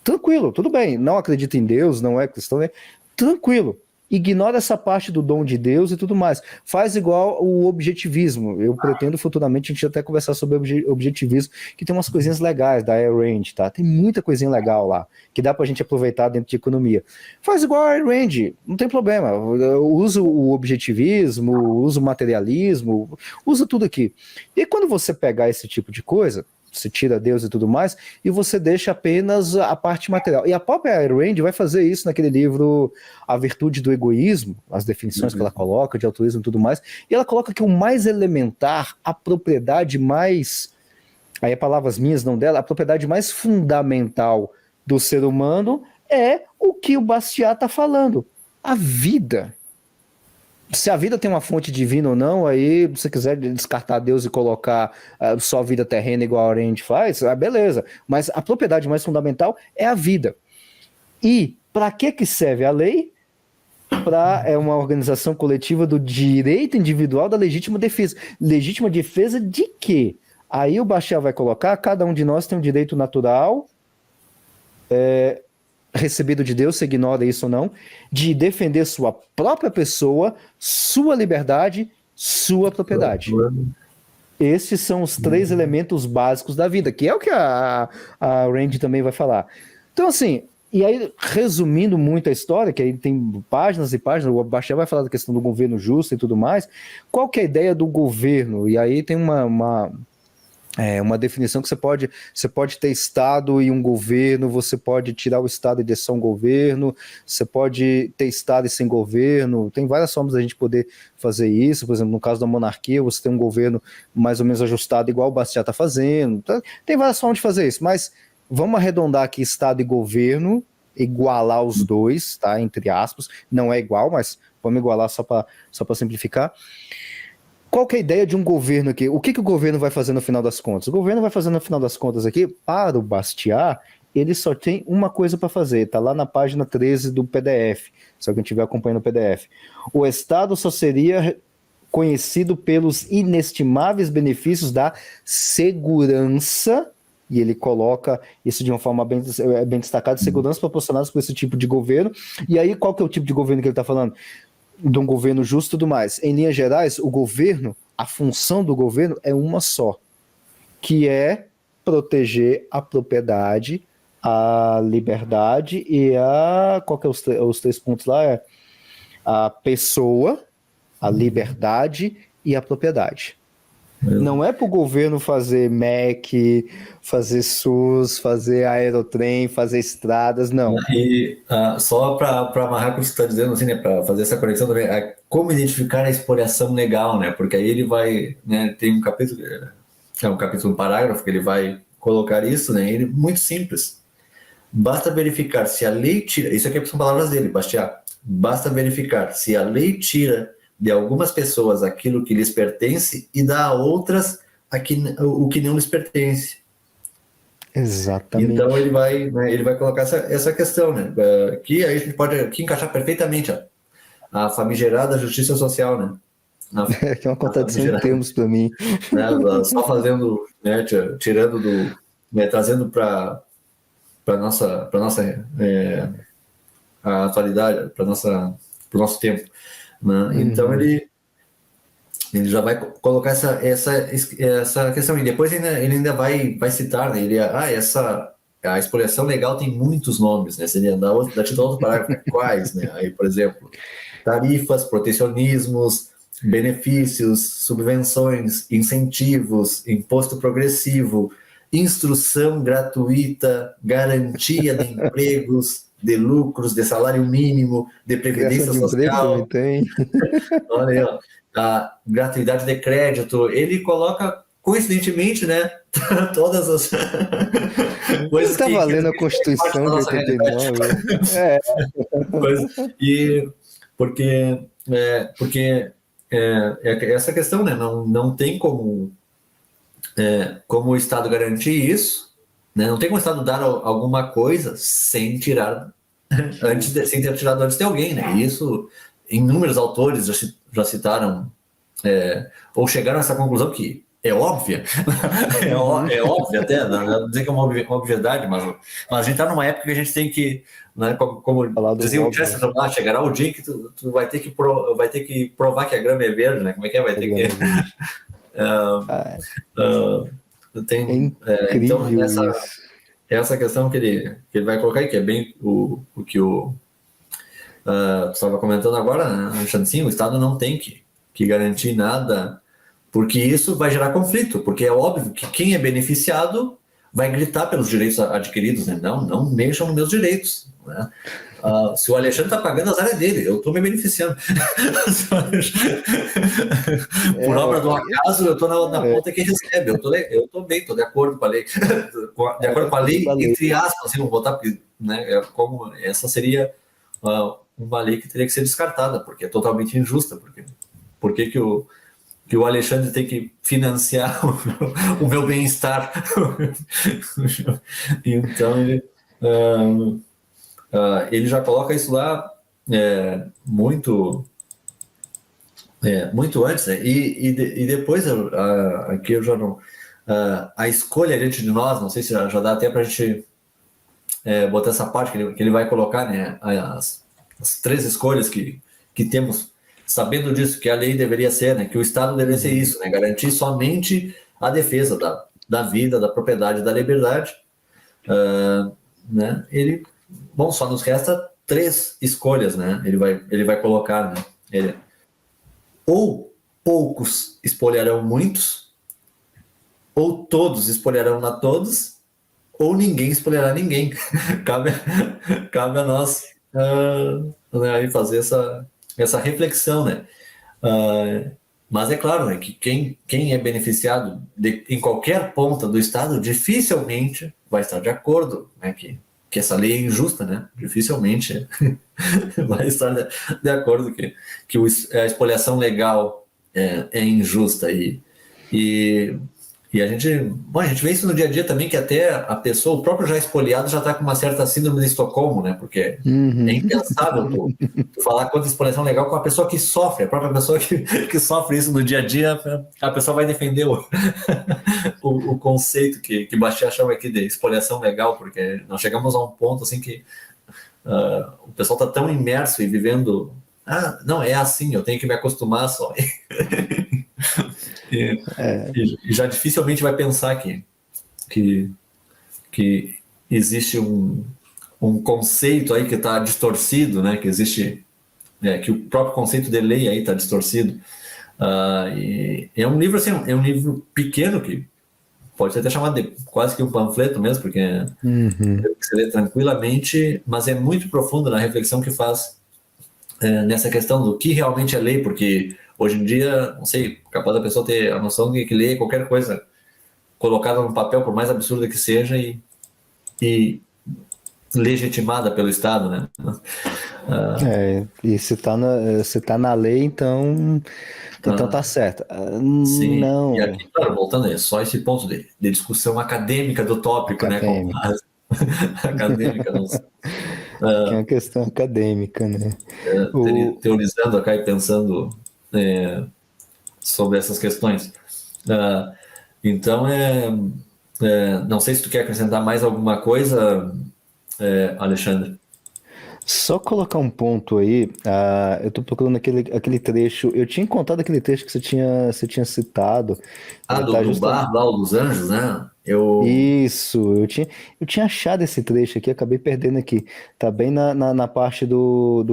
Tranquilo, tudo bem, não acredita em Deus, não é cristão, né? Tranquilo. Ignora essa parte do dom de Deus e tudo mais. Faz igual o objetivismo. Eu pretendo futuramente a gente até conversar sobre objetivismo, que tem umas coisinhas legais da Ayn Rand, tá? Tem muita coisinha legal lá, que dá pra gente aproveitar dentro de economia. Faz igual a Ayn Rand, não tem problema. Usa o objetivismo, usa o materialismo, usa tudo aqui. E quando você pegar esse tipo de coisa, você tira Deus e tudo mais, e você deixa apenas a parte material. E a própria Ayn Rand vai fazer isso naquele livro A Virtude do Egoísmo, as definições que ela coloca de altruísmo e tudo mais, e ela coloca que o mais elementar, a propriedade mais, aí é palavras minhas, não dela, a propriedade mais fundamental do ser humano é o que o Bastiat está falando, a vida. Se a vida tem uma fonte divina ou não, aí se você quiser descartar Deus e colocar só vida terrena igual a Arendt faz, beleza. Mas a propriedade mais fundamental é a vida. E para que serve a lei? É uma organização coletiva do direito individual da legítima defesa. Legítima defesa de quê? Aí o Bastiat vai colocar, cada um de nós tem um direito natural, recebido de Deus, você ignora isso ou não, de defender sua própria pessoa, sua liberdade, sua propriedade. Esses são os 3 elementos básicos da vida, que é o que a Rand também vai falar. Então, assim, e aí, resumindo muito a história, que aí tem páginas e páginas, o Bastiat vai falar da questão do governo justo e tudo mais, qual que é a ideia do governo? E aí tem uma definição que você pode ter Estado e um governo, você pode tirar o Estado e deixar um governo, você pode ter Estado e sem governo, tem várias formas da gente poder fazer isso, por exemplo, no caso da monarquia, você tem um governo mais ou menos ajustado, igual o Bastiat está fazendo, tem várias formas de fazer isso, mas vamos arredondar aqui Estado e governo, igualar os dois, tá, entre aspas, não é igual, mas vamos igualar só para simplificar. Qual que é a ideia de um governo aqui? O que o governo vai fazer no final das contas? O governo vai fazer no final das contas aqui, para o Bastiat, ele só tem uma coisa para fazer, está lá na página 13 do PDF, se alguém estiver acompanhando o PDF. O Estado só seria conhecido pelos inestimáveis benefícios da segurança, e ele coloca isso de uma forma bem destacada, segurança proporcionadas por esse tipo de governo. E aí, qual que é o tipo de governo que ele está falando? De um governo justo e tudo mais. Em linhas gerais, o governo, a função do governo é uma só, que é proteger a propriedade, a liberdade e qual que é os 3 pontos lá? A pessoa, a liberdade e a propriedade. Não é para o governo fazer MEC, fazer SUS, fazer aerotrem, fazer estradas, não. E só para amarrar com o que você está dizendo, assim, né, para fazer essa conexão também, como identificar a expoliação legal, né? Porque aí ele vai, né, tem um capítulo, um parágrafo que ele vai colocar isso, né? Ele muito simples. Basta verificar se a lei tira, isso aqui são palavras dele, Bastiat. Basta verificar se a lei tira de algumas pessoas aquilo que lhes pertence e dá a outras o que não lhes pertence. Exatamente. Então ele vai colocar essa questão, né? Que aí a gente pode aqui encaixar perfeitamente a famigerada justiça social, né? Que é uma contradição em termos para mim. Né? Só fazendo, né, tirando trazendo para nossa a atualidade, para o nosso tempo. Né? Então ele já vai colocar essa questão, e depois ele ainda vai citar, né? A expoliação legal tem muitos nomes, né? Seria da te dá outro parágrafo, né? Quais, né? Aí, por exemplo, tarifas, protecionismos, benefícios, subvenções, incentivos, imposto progressivo, instrução gratuita, garantia de empregos, de lucros, de salário mínimo, de previdência Criação de emprego social. também tem. Olha aí, ó, a gratuidade de crédito. Ele coloca, coincidentemente, né, todas as coisas Tá que valendo a parte Constituição da de nossa realidade. 89. É. E porque essa questão, né? Não tem como o Estado garantir isso, né? Não tem como o Estado dar alguma coisa sem tirar sem ter tirado antes de alguém, né? E isso inúmeros autores já citaram ou chegaram a essa conclusão que é óbvia, é óbvia até, não dizer que é uma obviedade, mas a gente está numa época que a gente tem que, né, como dizia o Chesterton, chegará o dia que tu vai ter que provar que a grama é verde, né? Como é que é? Vai ter que... Incrível então, isso. essa questão que ele vai colocar aí, que é bem o que tu estava comentando agora, né, Alexandre? Sim, o Estado não tem que garantir nada, porque isso vai gerar conflito, porque é óbvio que quem é beneficiado vai gritar pelos direitos adquiridos, né? Não mexam nos meus direitos, né? Se o Alexandre está pagando, as áreas dele, eu estou me beneficiando. Por obra do acaso, eu estou na ponta que recebe, eu estou bem, estou de acordo com a lei. De acordo com a lei, entre aspas, assim, vamos botar, né, como essa seria uma lei que teria que ser descartada, porque é totalmente injusta, por que o Alexandre tem que financiar o meu bem-estar? Então, ele já coloca isso lá muito antes, né? E depois, aqui eu já não... a escolha diante de nós, não sei se já dá até para a gente botar essa parte que ele vai colocar, né? As 3 escolhas que temos, sabendo disso, que a lei deveria ser, né? Que o Estado deveria ser isso, né? Garantir somente a defesa da vida, da propriedade, da liberdade, né? Bom, só nos resta 3 escolhas, né? Ele vai colocar, né? Ou poucos espoliarão muitos, ou todos espoliarão a todos, ou ninguém espoliará ninguém. cabe a nós aí fazer essa reflexão, né? Mas é claro, né, que quem é beneficiado em qualquer ponta do Estado dificilmente vai estar de acordo, né, que essa lei é injusta, né? Dificilmente vai estar de acordo que a expoliação legal é injusta e a gente vê isso no dia a dia também, que até a pessoa, o próprio já expoliado, já está com uma certa síndrome de Estocolmo, né? Porque é impensável tu falar contra a expoliação legal com a pessoa que sofre, a própria pessoa que sofre isso no dia a dia, a pessoa vai defender o conceito que Bastiat chama aqui de expoliação legal, porque nós chegamos a um ponto assim que o pessoal está tão imerso e vivendo, não, é assim, eu tenho que me acostumar só. E já dificilmente vai pensar que existe um conceito aí que está distorcido, né? Que existe, que o próprio conceito de lei aí está distorcido. E é um livro assim, é um livro pequeno que pode ser até chamado de quase que um panfleto mesmo, porque você lê tranquilamente, mas é muito profundo na reflexão que faz nessa questão do que realmente é lei, porque hoje em dia, não sei, capaz da pessoa ter a noção de que lei é qualquer coisa colocada no papel, por mais absurda que seja, e legitimada pelo Estado, né? E se tá na lei, então tá certo. Sim, e Não. aqui, claro, voltando aí, só esse ponto de discussão acadêmica do tópico, né? Acadêmico. Acadêmica, não sei. Que é uma questão acadêmica, né? Teorizando acá e pensando sobre essas questões. Então, não sei se tu quer acrescentar mais alguma coisa, Alexandre. Só colocar um ponto aí, eu tô procurando aquele trecho, eu tinha encontrado aquele trecho que você tinha citado, tá Do bar lá, o dos anjos, né? Isso, eu tinha achado esse trecho aqui, acabei perdendo aqui, tá bem na parte dos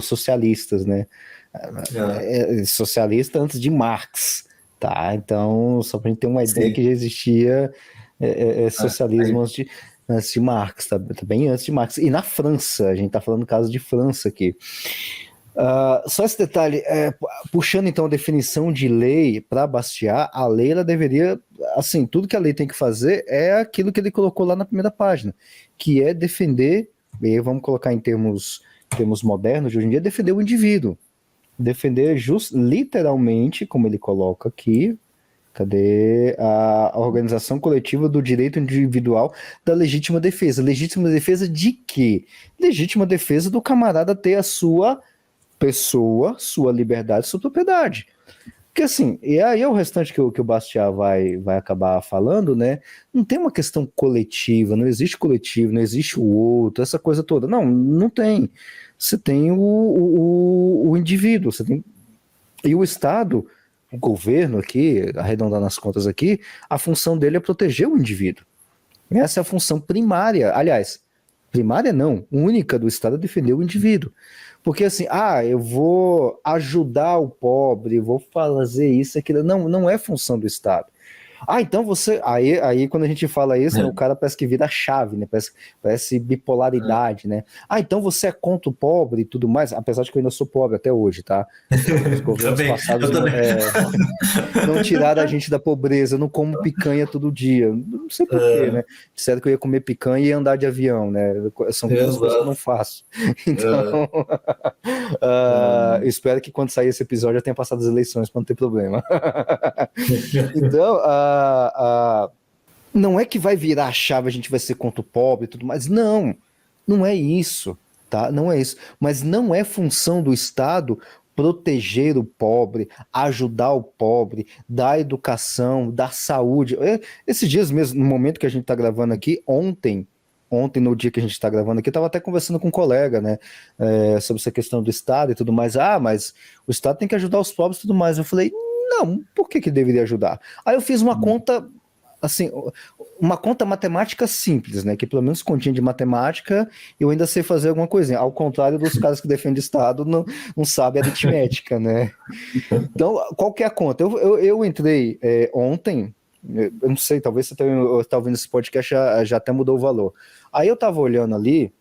socialistas, né? Socialista antes de Marx, tá? Então, só pra gente ter uma ideia Sim. que já existia socialismo Aí, antes de Marx, tá bem antes de Marx. E na França, a gente tá falando do caso de França aqui. Só esse detalhe, puxando então a definição de lei para Bastiat, a lei ela deveria, assim, tudo que a lei tem que fazer é aquilo que ele colocou lá na primeira página, que é defender, e aí vamos colocar em termos modernos de hoje em dia, defender o indivíduo. Defender literalmente, como ele coloca aqui, cadê a organização coletiva do direito individual da legítima defesa? Legítima defesa de quê? Legítima defesa do camarada ter a sua pessoa, sua liberdade, sua propriedade. Porque assim, e aí é o restante que o Bastiat vai acabar falando, né? Não tem uma questão coletiva, não existe coletivo, não existe o outro, essa coisa toda. Não tem. Você tem o indivíduo, você tem. E o Estado, o governo aqui, arredondando as contas aqui, a função dele é proteger o indivíduo. Essa é a função primária. Aliás, primária não, única do Estado é defender o indivíduo. Porque assim, eu vou ajudar o pobre, vou fazer isso, aquilo. Não é função do Estado. Então você. Aí quando a gente fala isso, né, o cara parece que vira chave, né? Parece bipolaridade, né? Então você é contra o pobre e tudo mais, apesar de que eu ainda sou pobre até hoje, tá? Os governos passados não tiraram a gente da pobreza, eu não como picanha todo dia. Não sei porquê, né? Disseram que eu ia comer picanha e ia andar de avião, né? São duas coisas que eu não faço. Então, espero que quando sair esse episódio já tenha passado as eleições para não ter problema. Então, não é que vai virar a chave, a gente vai ser contra o pobre e tudo mais. Não é isso, tá? Não é isso. Mas não é função do Estado proteger o pobre, ajudar o pobre, dar educação, dar saúde. Esses dias mesmo, no momento que a gente está gravando aqui, ontem, no dia que a gente está gravando aqui, eu estava até conversando com um colega, né, sobre essa questão do Estado e tudo mais. Mas o Estado tem que ajudar os pobres e tudo mais. Eu falei, não, por que deveria ajudar? Aí eu fiz uma conta, assim, uma conta matemática simples, né? Que pelo menos continha de matemática eu ainda sei fazer alguma coisinha. Ao contrário dos caras que defendem o Estado, não sabem aritmética, né? Então, qual que é a conta? Eu entrei ontem, eu não sei, talvez você está ouvindo esse podcast já até mudou o valor. Aí eu estava olhando ali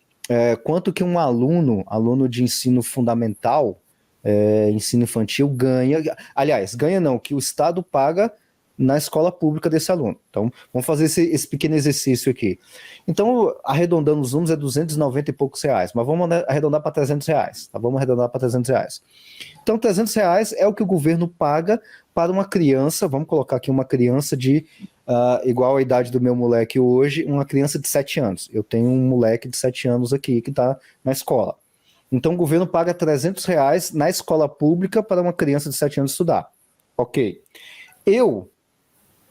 quanto que um aluno de ensino fundamental, ensino infantil ganha, aliás, ganha não, que o Estado paga na escola pública desse aluno. Então, vamos fazer esse pequeno exercício aqui. Então, arredondando os números, é 290 e poucos reais, mas vamos arredondar para 300 reais, tá? Vamos arredondar para 300 reais. Então, 300 reais é o que o governo paga para uma criança, vamos colocar aqui uma criança de, igual a idade do meu moleque hoje, uma criança de 7 anos. Eu tenho um moleque de 7 anos aqui que está na escola. Então, o governo paga 300 reais na escola pública para uma criança de 7 anos estudar. Ok. Eu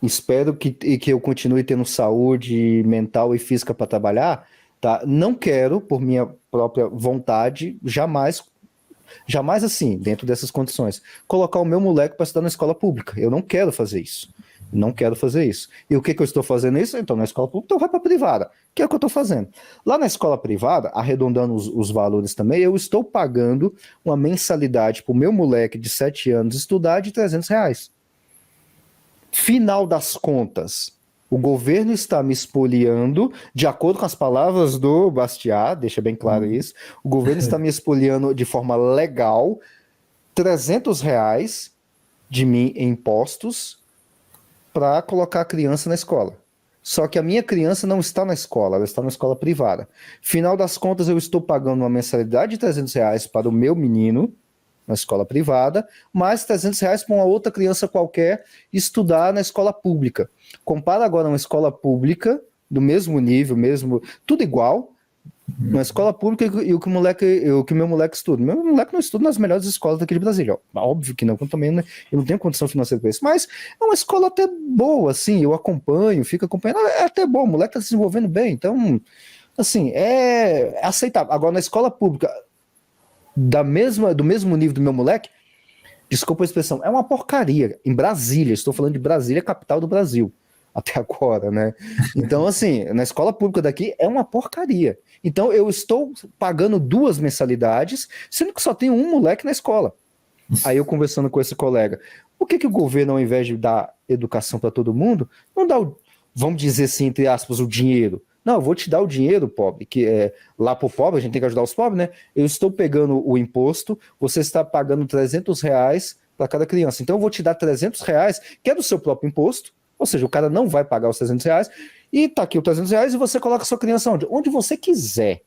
espero que eu continue tendo saúde mental e física para trabalhar, tá? Não quero, por minha própria vontade, jamais assim, dentro dessas condições, colocar o meu moleque para estudar na escola pública. Eu não quero fazer isso. Não quero fazer isso. E o que eu estou fazendo isso? Então, na escola pública, então vai para a privada. Que é o que eu estou fazendo. Lá na escola privada, arredondando os valores também, eu estou pagando uma mensalidade para o meu moleque de 7 anos estudar de 300 reais. Final das contas, o governo está me expoliando, de acordo com as palavras do Bastiat, deixa bem claro isso, o governo está me expoliando de forma legal 300 reais de mim em impostos para colocar a criança na escola. Só que a minha criança não está na escola, ela está na escola privada. Final das contas, eu estou pagando uma mensalidade de R$ 300 para o meu menino, na escola privada, mais R$ 300 para uma outra criança qualquer estudar na escola pública. Compara agora uma escola pública, do mesmo nível, tudo igual, uma escola pública e o que meu moleque estuda. Meu moleque não estuda nas melhores escolas daqui de Brasília. Óbvio que não, eu também eu não tenho condição financeira para isso. Mas é uma escola até boa, assim, eu acompanho, fico acompanhando. É até bom, o moleque está se desenvolvendo bem. Então, assim, é aceitável. Agora, na escola pública, do mesmo nível do meu moleque, desculpa a expressão, é uma porcaria. Em Brasília, estou falando de Brasília, capital do Brasil, até agora, né? Então, assim, na escola pública daqui é uma porcaria. Então, eu estou pagando 2 mensalidades, sendo que só tem um moleque na escola. Aí eu conversando com esse colega, por que o governo, ao invés de dar educação para todo mundo, não dá, vamos dizer assim, entre aspas, o dinheiro? Não, eu vou te dar o dinheiro, pobre, que é lá pro pobre, a gente tem que ajudar os pobres, né? Eu estou pegando o imposto, você está pagando R$ 300 para cada criança. Então eu vou te dar R$ 300, que é do seu próprio imposto, ou seja, o cara não vai pagar os R$ 300, e tá aqui o R$ 300 e você coloca a sua criança onde? Onde você quiser.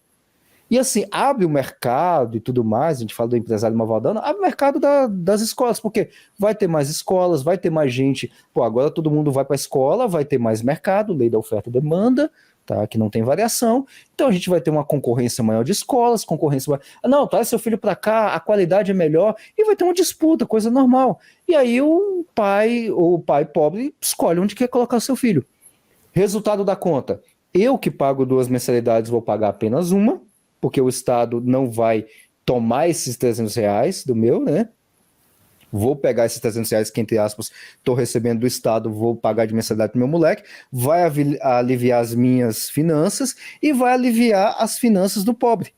E assim, abre o mercado e tudo mais, a gente fala do empresário malvadão, abre o mercado das escolas, porque vai ter mais escolas, vai ter mais gente, agora todo mundo vai para a escola, vai ter mais mercado, lei da oferta e demanda, tá, que não tem variação, então a gente vai ter uma concorrência maior de escolas, não, traz seu filho para cá, a qualidade é melhor, e vai ter uma disputa, coisa normal. E aí o pai pobre escolhe onde quer colocar o seu filho. Resultado da conta, eu que pago 2 mensalidades vou pagar apenas uma, porque o Estado não vai tomar esses R$ 300 do meu, né? Vou pegar esses R$ 300 que, entre aspas, estou recebendo do Estado, vou pagar de mensalidade para meu moleque, vai aliviar as minhas finanças e vai aliviar as finanças do pobre,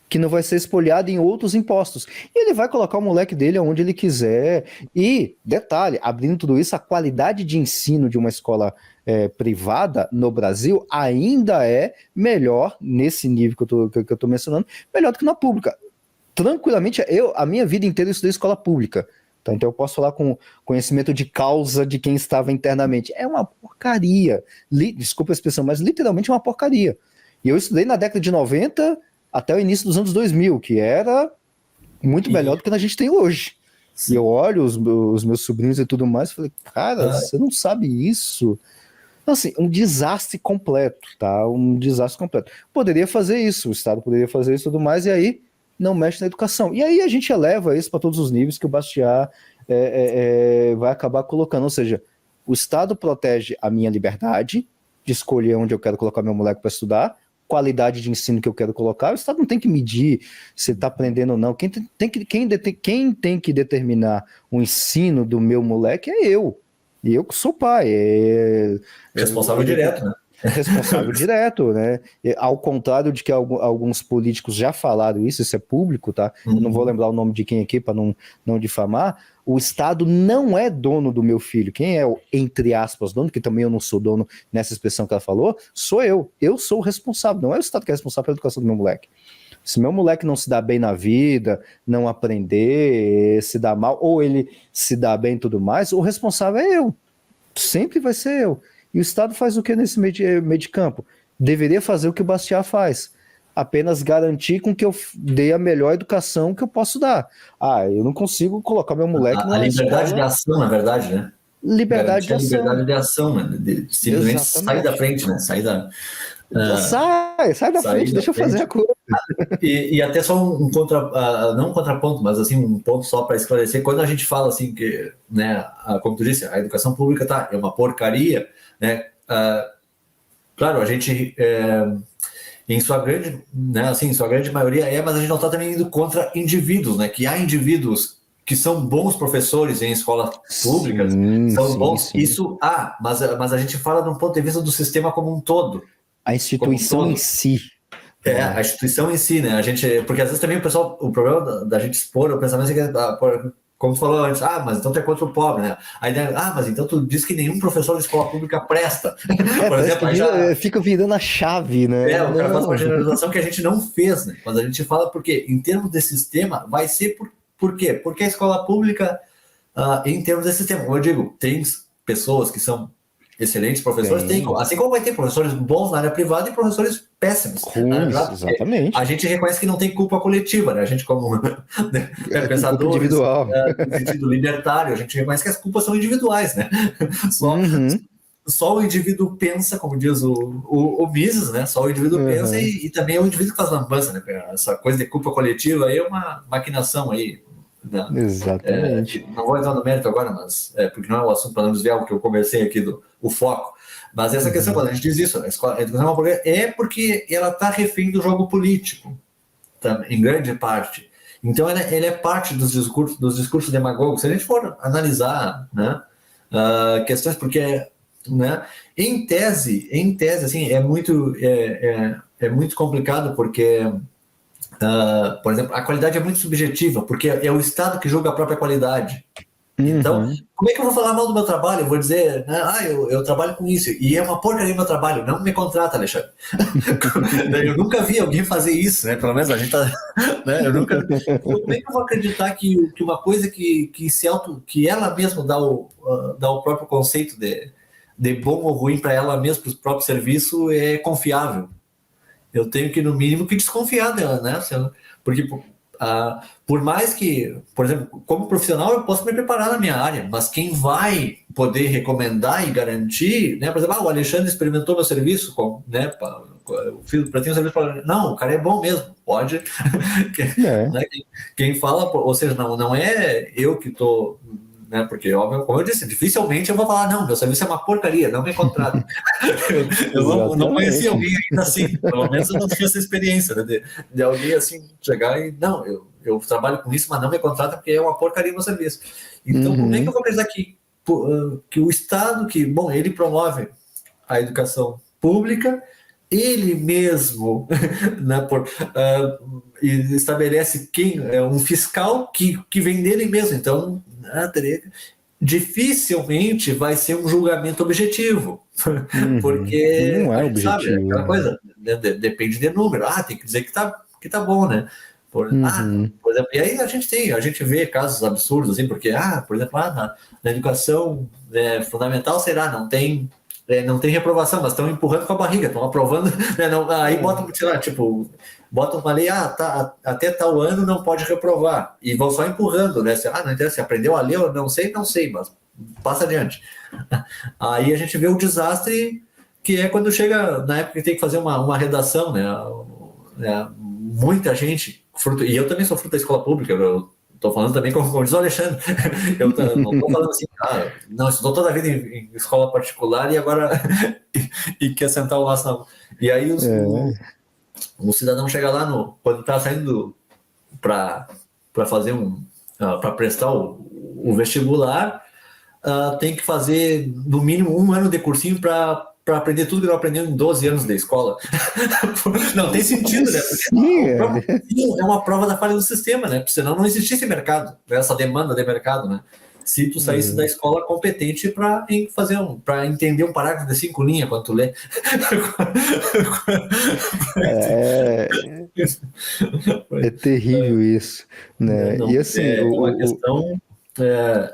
que não vai ser espoliado em outros impostos. E ele vai colocar o moleque dele onde ele quiser. E, detalhe, abrindo tudo isso, a qualidade de ensino de uma escola privada no Brasil ainda é melhor, nesse nível que eu estou mencionando, melhor do que na pública. Tranquilamente, a minha vida inteira eu estudei escola pública. Tá? Então eu posso falar com conhecimento de causa de quem estava internamente. É uma porcaria. Desculpa a expressão, mas literalmente é uma porcaria. E eu estudei na década de 90 até o início dos anos 2000, que era muito melhor do que a gente tem hoje. Sim. E eu olho os meus sobrinhos e tudo mais e falei, cara, você não sabe isso? Então, assim, um desastre completo, tá? Um desastre completo. Poderia fazer isso, o Estado poderia fazer isso e tudo mais, e aí não mexe na educação. E aí a gente eleva isso para todos os níveis que o Bastiat vai acabar colocando. Ou seja, o Estado protege a minha liberdade de escolher onde eu quero colocar meu moleque para estudar, qualidade de ensino que eu quero colocar. O Estado não tem que medir se ele está aprendendo ou não. Quem tem que determinar o ensino do meu moleque é eu. E eu que sou pai. Responsável direto, né? Responsável direto, né? Ao contrário de que alguns políticos já falaram isso é público, tá? Eu não vou lembrar o nome de quem aqui para não difamar. O Estado não é dono do meu filho. Quem é o, entre aspas, dono, que também eu não sou dono nessa expressão que ela falou, sou eu. Eu sou o responsável, não é o Estado que é responsável pela educação do meu moleque. Se meu moleque não se dá bem na vida, não aprender, se dá mal, ou ele se dá bem e tudo mais, o responsável é eu. Sempre vai ser eu. E o Estado faz o que nesse meio de campo? Deveria fazer o que o Bastiat faz. Apenas garantir com que eu dê a melhor educação que eu posso dar. Eu não consigo colocar meu moleque numa liberdade de ação, na verdade, né? Liberdade de ação. Liberdade de ação, né? Simplesmente sair da frente, né? Sair da... Sai da frente, deixa eu fazer a coisa. E até só um não um contraponto, mas assim, um ponto só para esclarecer, quando a gente fala assim que, né, como tu disse, a educação pública é uma porcaria, né? Claro, a gente em sua grande, né, assim, em sua grande maioria mas a gente não está também indo contra indivíduos, né? Que há indivíduos que são bons professores em escolas públicas, são bons. Sim. Isso mas a gente fala de um ponto de vista do sistema como um todo. A instituição em si. A instituição em si, né? Porque às vezes também o problema da gente expor o pensamento é que, como tu falou antes, mas então tu é contra o pobre, né? Aí, mas então tu diz que nenhum professor de escola pública presta. Por exemplo, fica virando a chave, né? O cara faz uma generalização que a gente não fez, né? Mas a gente fala porque, em termos de sistema, vai ser por quê? Porque a escola pública, em termos de sistema, como eu digo, tem pessoas que são excelentes professores, tem, assim como vai ter professores bons na área privada e professores péssimos. Exatamente. A gente reconhece que não tem culpa coletiva, né? A gente, como pensadores, individual. No sentido libertário, a gente reconhece que as culpas são individuais, né? Só o indivíduo pensa, como diz o Mises, né? Só o indivíduo pensa e também é o indivíduo que faz lambança, né? Essa coisa de culpa coletiva aí é uma maquinação aí. Né? Exatamente. Não vou entrar no mérito agora, mas porque não é o assunto para não desviar o que eu conversei aqui o foco. Mas essa questão, quando a gente diz isso, a educação é porque ela está refém do jogo político, em grande parte. Então, ela é parte dos discursos demagogos. Se a gente for analisar, né, questões, porque, né, em tese, assim, é muito complicado, porque, por exemplo, a qualidade é muito subjetiva, porque é o Estado que julga a própria qualidade. Então, como é que eu vou falar mal do meu trabalho? Eu vou dizer, né, eu trabalho com isso, e é uma porcaria do meu trabalho, não me contrata, Alexandre. Eu nunca vi alguém fazer isso, né? Pelo menos a gente tá, né? Eu nunca. Como é que eu vou acreditar que uma coisa que ela mesma dá o próprio conceito de bom ou ruim para ela mesma, para o próprio serviço, é confiável? Eu tenho que, no mínimo, que desconfiar dela, né? Porque por mais que, por exemplo, como profissional eu posso me preparar na minha área, mas quem vai poder recomendar e garantir, né? Por exemplo, o Alexandre experimentou meu serviço, né? Eu fiz para ter um serviço para... Não, o cara é bom mesmo, pode. Né? Quem fala, ou seja, não é eu que estou... Né? Porque, óbvio, como eu disse, dificilmente eu vou falar, não, meu serviço é uma porcaria, não me contrata. eu não conheci alguém ainda assim, pelo menos eu não tive essa experiência, né? de alguém assim chegar e, não, eu trabalho com isso, mas não me contrata porque é uma porcaria no serviço. Então, como é que eu vou acreditar que o Estado, bom, ele promove a educação pública, ele mesmo, né, estabelece um fiscal que vem dele mesmo, então dificilmente vai ser um julgamento objetivo, porque não é a gente objetivo, sabe, aquela coisa, né, depende de número, tem que dizer que tá bom, né? Por exemplo, e aí a gente vê casos absurdos, assim, porque, por exemplo, na educação fundamental, não tem reprovação, mas estão empurrando com a barriga, estão aprovando, né, aí botam, sei lá, botam uma lei, até tal ano não pode reprovar, e vão só empurrando, né, não interessa, se aprendeu a ler, eu não sei, mas passa adiante. Aí a gente vê o desastre, que é quando chega na época que tem que fazer uma redação, né, muita gente, e eu também sou fruto da escola pública, eu estou falando também como diz o Alexandre, eu não estou falando assim, não, estudou toda a vida em escola particular e agora e quer sentar o laço na mão. E aí o cidadão chega lá quando está saindo para fazer para prestar o vestibular, tem que fazer no mínimo 1 ano de cursinho para aprender tudo que não aprendeu em 12 anos da escola. Não tem sentido, né? Porque é uma prova da falha do sistema, né? Porque senão não existisse mercado, essa demanda de mercado, né? Se tu saísse da escola competente para entender um parágrafo de 5 linhas quando tu lê. É terrível isso, né? Não, e assim, uma questão...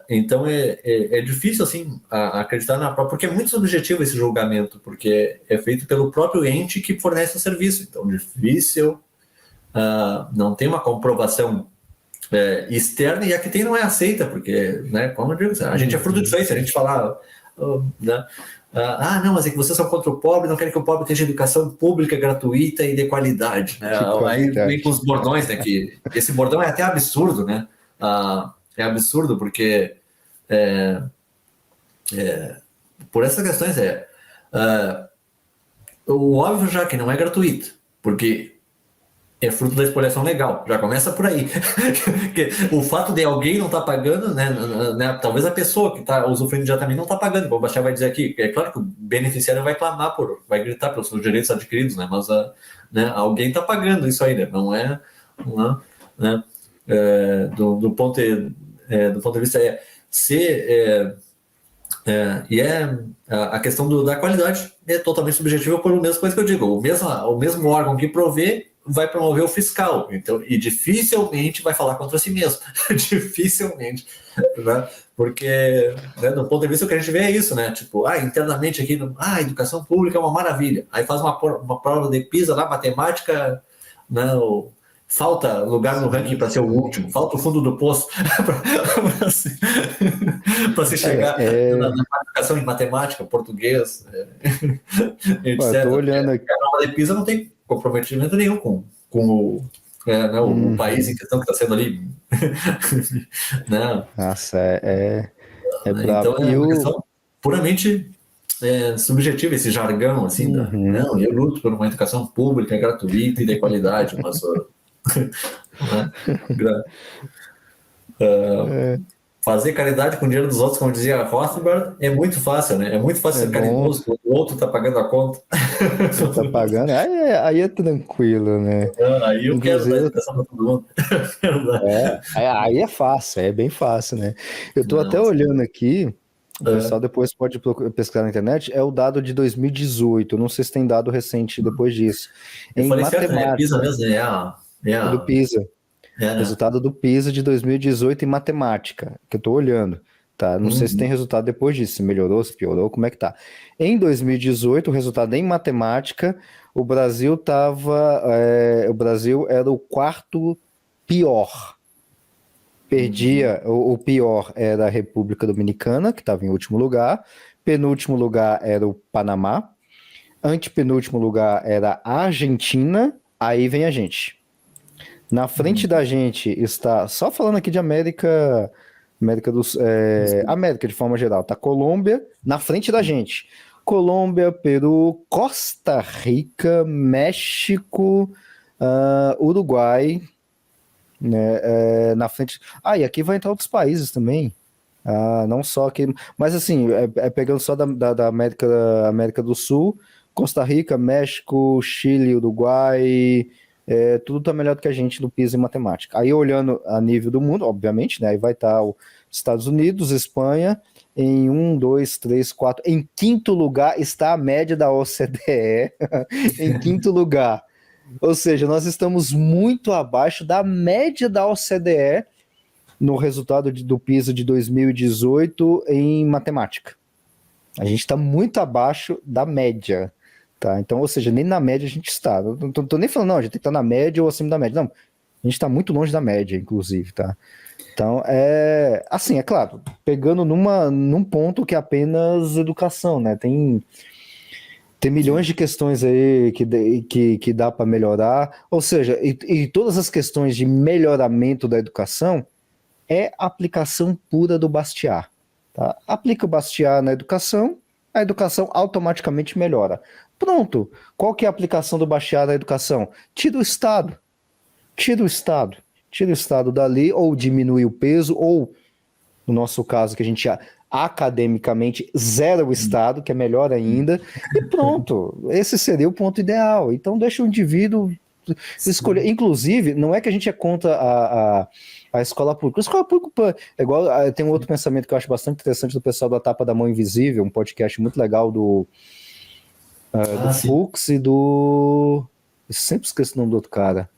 então é difícil assim acreditar na própria, porque é muito subjetivo esse julgamento, porque é feito pelo próprio ente que fornece o serviço, então difícil, não tem uma comprovação externa, e a que tem não é aceita, porque, né, como eu digo, a gente é fruto disso aí, se a gente falar, né, não, mas é que vocês são contra o pobre, não querem que o pobre tenha educação pública, gratuita e de qualidade, né? Aí vem com os bordões, né, que esse bordão é até absurdo, né? É absurdo, porque por essas questões o óbvio já que não é gratuito, porque é fruto da espoliação legal, já começa por aí. O fato de alguém não estar pagando, né, talvez a pessoa que está usufruindo diretamente não está pagando, como o Bastião vai dizer aqui, é claro que o beneficiário vai clamar, vai gritar pelos seus direitos adquiridos, né, mas né, alguém está pagando isso aí, né, não é, né, do ponto de vista a questão da qualidade é totalmente subjetiva por a mesma coisa que eu digo. O mesmo órgão que provê vai promover o fiscal, então, e dificilmente vai falar contra si mesmo, dificilmente, né? Porque, né, do ponto de vista que a gente vê é isso, né? Tipo, internamente aqui, a educação pública é uma maravilha, aí faz uma prova de PISA lá, matemática, né, falta lugar no ranking para ser o último, falta o fundo do poço para se chegar na educação em matemática, português, etc. Eu tô olhando aqui. A prova de PISA não tem comprometimento nenhum com o, né, o país em questão que está sendo ali. Né? Nossa, é brabo. Então é uma questão puramente subjetiva, esse jargão, assim, não, eu luto por uma educação pública, gratuita e de qualidade, mas fazer caridade com o dinheiro dos outros, como dizia Rothbard, é muito fácil, né? É muito fácil ser caridoso, o outro tá pagando a conta. Tá pagando, aí é tranquilo, né? Aí eu quero dar educação para todo mundo. Aí é fácil, é bem fácil, né? Eu tô até olhando aqui, o pessoal depois pode pesquisar na internet, é o dado de 2018, não sei se tem dado recente depois disso. Eu falei certo, né? PISA mesmo, do PISA. Resultado do PISA de 2018 em matemática, que eu tô olhando, tá? Não sei se tem resultado depois disso, se melhorou, se piorou, como é que tá. Em 2018, o resultado em matemática, o Brasil era o quarto pior. Perdia, o pior era a República Dominicana, que estava em último lugar, penúltimo lugar era o Panamá, antepenúltimo lugar era a Argentina, aí vem a gente. Na frente da gente está, só falando aqui de América de forma geral, tá Colômbia na frente da gente. Colômbia, Peru, Costa Rica, México, Uruguai, né, na frente. E aqui vai entrar outros países também. Não só aqui, mas assim, pegando só da América do Sul, Costa Rica, México, Chile, Uruguai. Tudo tá melhor do que a gente no PISA em matemática. Aí olhando a nível do mundo, obviamente, né? Aí vai estar os Estados Unidos, Espanha, em 1, 2, 3, 4. Em quinto lugar está a média da OCDE. Em quinto lugar. Ou seja, nós estamos muito abaixo da média da OCDE no resultado do PISA de 2018 em matemática. A gente está muito abaixo da média. Tá, então, ou seja, nem na média a gente está. Não tô nem falando, não, a gente tem que estar na média ou acima da média. Não, a gente está muito longe da média, inclusive, tá? Então, assim, é claro, pegando num ponto que é apenas educação, né? Tem milhões de questões aí que dá para melhorar, ou seja, e todas as questões de melhoramento da educação é aplicação pura do Bastiat. Tá? Aplica o Bastiat na educação, a educação automaticamente melhora. Pronto. Qual que é a aplicação do Bastiat na educação? Tira o Estado. Tira o Estado dali, ou diminui o peso, ou, no nosso caso, que a gente academicamente zera o Estado, que é melhor ainda, e pronto. Esse seria o ponto ideal. Então deixa o indivíduo escolher. Inclusive, não é que a gente é contra a escola pública. A escola pública é igual. Tem um outro pensamento que eu acho bastante interessante do pessoal da Tapa da Mão Invisível, um podcast muito legal do Fux e do. Eu sempre esqueço o nome do outro cara.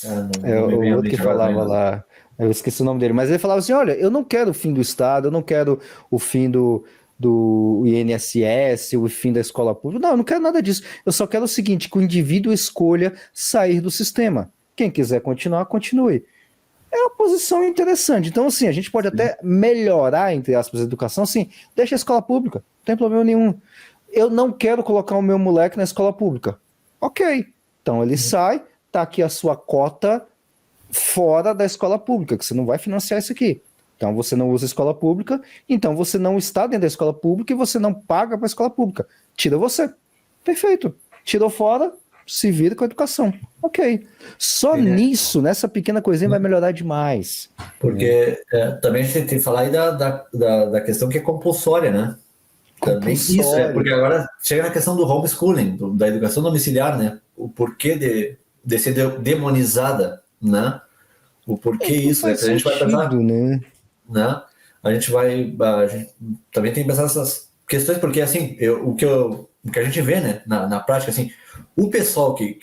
O outro que falava lá. Eu esqueci o nome dele, mas ele falava assim: olha, eu não quero o fim do Estado, eu não quero o fim do INSS, o fim da escola pública. Não, eu não quero nada disso. Eu só quero o seguinte: que o indivíduo escolha sair do sistema. Quem quiser continuar, continue. É uma posição interessante. Então, assim, a gente pode até melhorar, entre aspas, a educação, assim, deixa a escola pública, não tem problema nenhum. Eu não quero colocar o meu moleque na escola pública. Ok. Então ele sai, tá aqui a sua cota fora da escola pública, que você não vai financiar isso aqui. Então você não usa escola pública, então você não está dentro da escola pública e você não paga para a escola pública. Tira você. Perfeito. Tirou fora, se vira com a educação. Ok. Só nisso, nessa pequena coisinha, vai melhorar demais. Porque também a gente tem que falar aí da questão que é compulsória, né? Também isso, porque agora chega na questão do homeschooling, da educação domiciliar, né? O porquê de ser demonizada, né? O porquê isso, né? A gente vai pensar, né? A gente também tem que pensar nessas questões, porque assim, o que a gente vê, né, na prática, assim, O pessoal que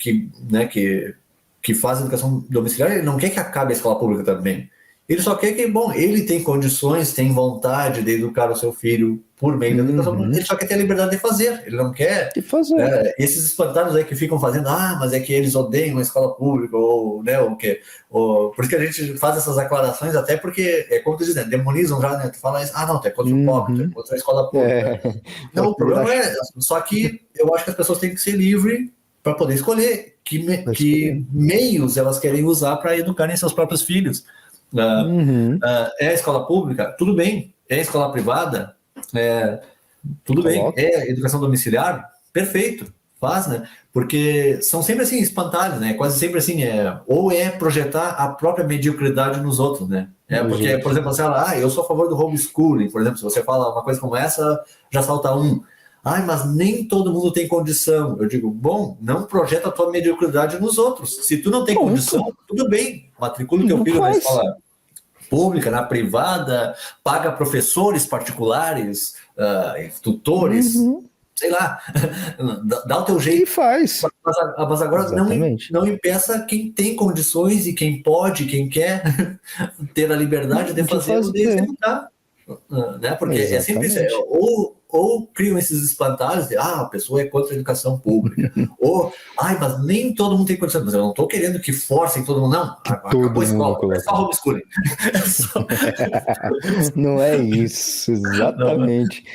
faz educação domiciliar, ele não quer que acabe a escola pública também. Ele só quer que, bom, ele tem condições, tem vontade de educar o seu filho por meio da educação, ele só quer ter a liberdade de fazer, ele não quer... esses espantalhos aí que ficam fazendo, mas é que eles odeiam a escola pública, ou, né, o quê? Por isso que a gente faz essas aclarações, até porque, como tu diz, né, demonizam já, né, tu fala isso, não, tu é contra o pobre, tu é contra a escola pública. Não, o problema só que eu acho que as pessoas têm que ser livres para poder escolher que meios elas querem usar para educarem seus próprios filhos. É a escola pública, tudo bem. É a escola privada, tudo bem. É educação domiciliar, perfeito, faz, né? Porque são sempre assim, espantalhos, né? Quase sempre assim, ou é projetar a própria mediocridade nos outros, né? Porque, por exemplo, você fala, eu sou a favor do homeschooling, por exemplo, se você fala uma coisa como essa, já salta um. Mas nem todo mundo tem condição. Eu digo, bom, não projeta a tua mediocridade nos outros. Se tu não tem condição, tudo bem, matricula o teu filho na escola pública, na privada, paga professores particulares, tutores, sei lá, dá o teu jeito. E faz. Mas agora não impeça quem tem condições e quem pode, quem quer ter a liberdade de fazer o de executar. Né? Porque é sempre isso, ou criam esses espantalhos de a pessoa é contra a educação pública, ou mas nem todo mundo tem condição, mas eu não estou querendo que forcem todo mundo, não, acabou a escola, é só homeschooling. Não é isso, exatamente.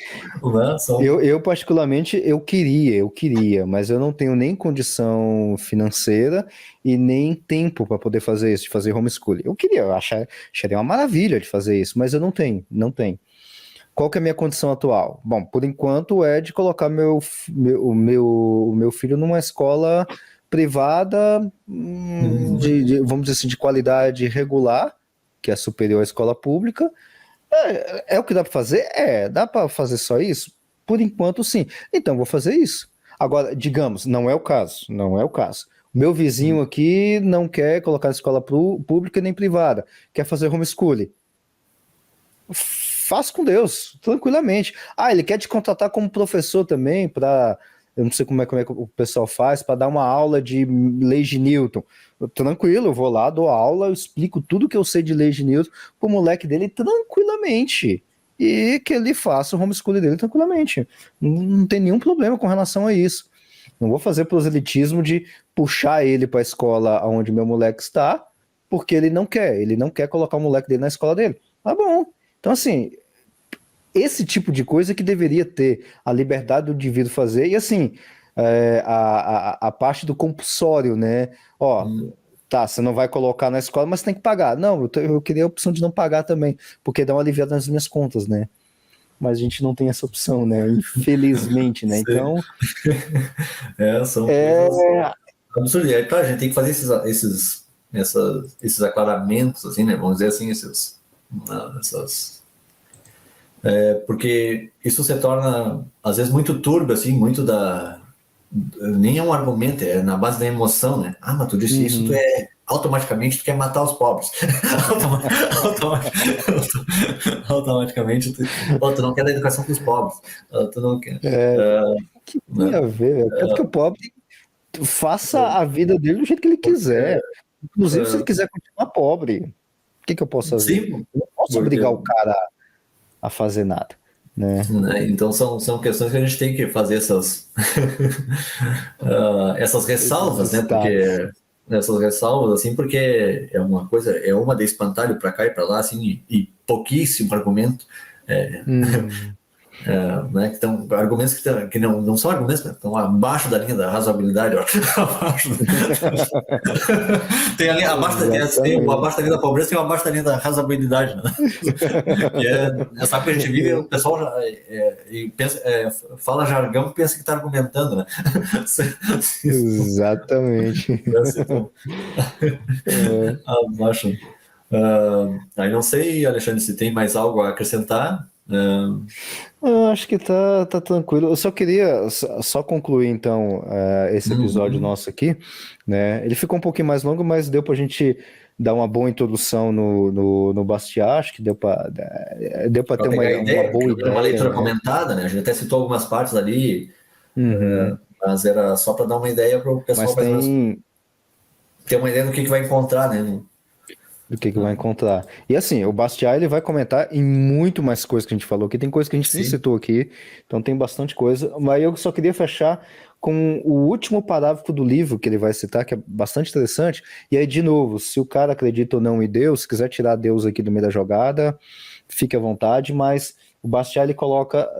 Eu particularmente, eu queria, mas eu não tenho nem condição financeira e nem tempo para poder fazer isso, de fazer homeschooling. Eu acharia uma maravilha de fazer isso, mas eu não tenho. Qual que é a minha condição atual? Bom, por enquanto é de colocar o meu filho numa escola privada, vamos dizer assim, de qualidade regular, que é superior à escola pública. É o que dá para fazer? Dá para fazer só isso? Por enquanto, sim. Então, vou fazer isso. Agora, digamos, não é o caso. O meu vizinho aqui não quer colocar na escola pública nem privada, quer fazer homeschooling. Faça com Deus, tranquilamente. Ele quer te contratar como professor também, para, eu não sei como é que o pessoal faz, para dar uma aula de leis de Newton. Tranquilo, eu vou lá, dou aula, eu explico tudo que eu sei de leis de Newton pro moleque dele tranquilamente. E que ele faça o homeschooling dele tranquilamente. Não tem nenhum problema com relação a isso. Não vou fazer proselitismo de puxar ele para a escola onde meu moleque está, porque ele não quer colocar o moleque dele na escola dele. Tá bom. Então, assim, esse tipo de coisa que deveria ter a liberdade do indivíduo fazer, e assim, a parte do compulsório, né? Você não vai colocar na escola, mas tem que pagar. Não, eu queria a opção de não pagar também, porque dá uma aliviada nas minhas contas, né? Mas a gente não tem essa opção, né? Infelizmente, né? Então... são coisas absurdas. Aí, claro, a gente tem que fazer esses aclaramentos, assim, né? Vamos dizer assim, porque isso se torna às vezes muito turbo, assim, muito nem é um argumento, é na base da emoção, né? Mas tu disse isso, automaticamente tu quer matar os pobres. Automaticamente tu não quer dar educação para os pobres. Tu não quer. Que tem a ver? Eu quero que o pobre faça a vida dele do jeito que ele quiser. Inclusive, se ele quiser continuar pobre, o que eu posso fazer? Sim, eu não posso obrigar o cara a fazer nada, né? Então são questões que a gente tem que fazer essas ressalvas, né? Porque essas ressalvas, assim, porque é uma coisa, é uma de espantalho para cá e para lá, assim, e pouquíssimo argumento. Né, que estão argumentos que não são argumentos, né, estão abaixo da linha da razoabilidade, ó. Tem ali abaixo da linha da pobreza, tem abaixo da linha da razoabilidade, né? Sabe que a gente vive, o pessoal fala jargão e pensa que está argumentando, né? Exatamente. Abaixo. Aí não sei, Alexandre, se tem mais algo a acrescentar. Eu acho que tá tranquilo. Eu só queria só concluir, então, esse episódio nosso aqui, né? Ele ficou um pouquinho mais longo, mas deu pra gente dar uma boa introdução no Bastiat. Acho que deu pra ter uma boa ideia. Uma leitura comentada, né? A gente até citou algumas partes ali. Mas era só para dar uma ideia para o pessoal Mas tem ter uma ideia do que vai encontrar, né? do que vai encontrar. E assim, o Bastiat ele vai comentar em muito mais coisas que a gente falou aqui. Tem coisa que a gente nem Sim. citou aqui, então tem bastante coisa. Mas eu só queria fechar com o último parágrafo do livro que ele vai citar, que é bastante interessante. E aí, de novo, se o cara acredita ou não em Deus, se quiser tirar Deus aqui do meio da jogada, fique à vontade, mas o Bastiat ele coloca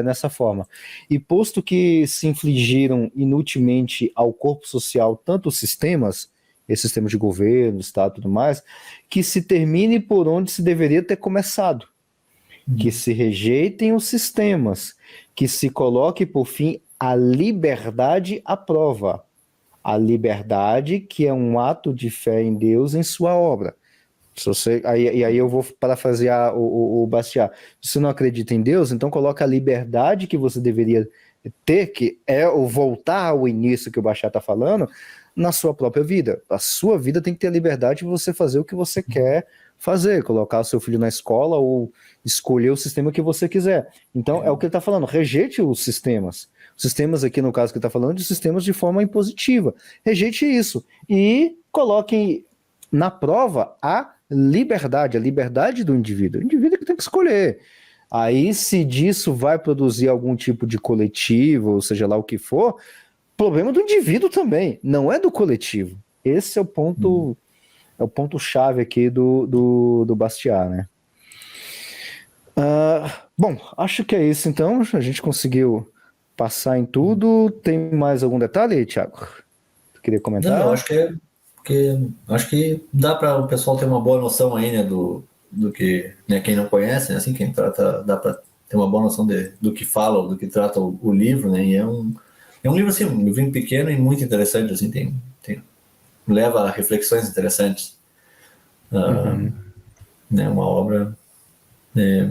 nessa forma. E posto que se infligiram inutilmente ao corpo social tantos sistemas, esses sistemas de governo, Estado e tudo mais, que se termine por onde se deveria ter começado. Que se rejeitem os sistemas, que se coloque, por fim, a liberdade à prova. A liberdade que é um ato de fé em Deus em sua obra. Aí eu vou parafrasear o Bastiat. Se você não acredita em Deus, então coloca a liberdade que você deveria ter, que é o voltar ao início que o Bastiat está falando, na sua própria vida. A sua vida tem que ter a liberdade de você fazer o que você quer fazer, colocar o seu filho na escola ou escolher o sistema que você quiser. Então, é o que ele está falando, rejeite os sistemas. Os sistemas aqui, no caso que ele está falando, de sistemas de forma impositiva. Rejeite isso e coloque na prova a liberdade do indivíduo. O indivíduo que tem que escolher. Aí, se disso vai produzir algum tipo de coletivo, ou seja lá o que for, problema do indivíduo também, não é do coletivo. Esse é o ponto, é o ponto-chave aqui do Bastiat, né? Bom, acho que é isso então. A gente conseguiu passar em tudo. Tem mais algum detalhe, Thiago? Tu queria comentar? Não, eu acho que dá para o pessoal ter uma boa noção aí, né, do que, né, quem não conhece, né, assim, quem trata, dá para ter uma boa noção do que fala, do que trata o livro, né, e é um livro, assim, um livrinho pequeno e muito interessante, assim, leva a reflexões interessantes. Né, uma obra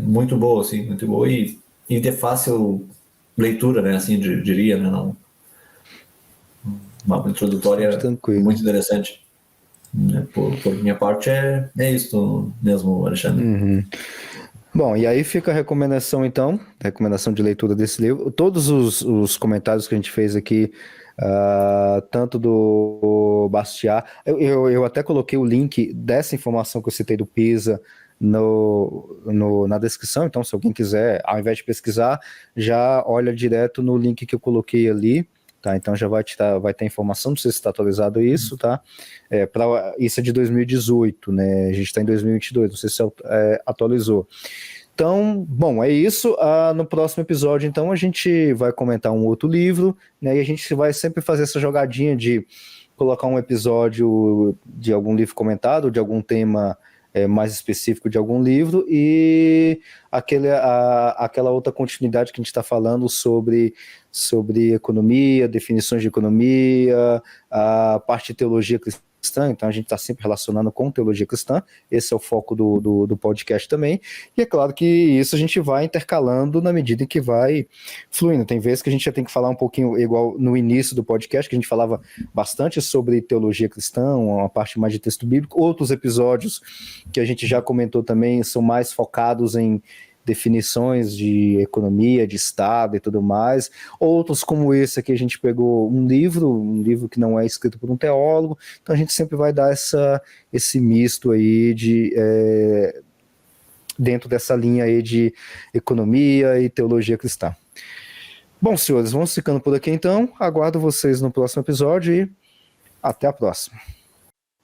muito boa, assim, muito boa e de fácil leitura, né, assim, diria, né, não, uma introdutória muito interessante. Né, por minha parte é isso mesmo, Alexandre. Bom, e aí fica a recomendação, então, recomendação de leitura desse livro. Todos os comentários que a gente fez aqui, tanto do Bastiat, eu até coloquei o link dessa informação que eu citei do PISA na descrição, então se alguém quiser, ao invés de pesquisar, já olha direto no link que eu coloquei ali. Tá, então já vai ter informação, não sei se está atualizado isso, tá? Isso é de 2018, né? A gente está em 2022, não sei se atualizou. Então, bom, é isso. No próximo episódio, então, a gente vai comentar um outro livro, né? E a gente vai sempre fazer essa jogadinha de colocar um episódio de algum livro comentado, de algum tema mais específico de algum livro, e aquela outra continuidade que a gente está falando sobre economia, definições de economia, a parte de teologia cristã. Então a gente está sempre relacionando com teologia cristã, esse é o foco do podcast também, e é claro que isso a gente vai intercalando na medida em que vai fluindo. Tem vezes que a gente já tem que falar um pouquinho, igual no início do podcast, que a gente falava bastante sobre teologia cristã, uma parte mais de texto bíblico. Outros episódios que a gente já comentou também são mais focados em definições de economia, de Estado e tudo mais. Outros, como esse aqui, a gente pegou um livro que não é escrito por um teólogo, então a gente sempre vai dar esse misto aí dentro dessa linha aí de economia e teologia cristã. Bom, senhores, vamos ficando por aqui então. Aguardo vocês no próximo episódio e até a próxima.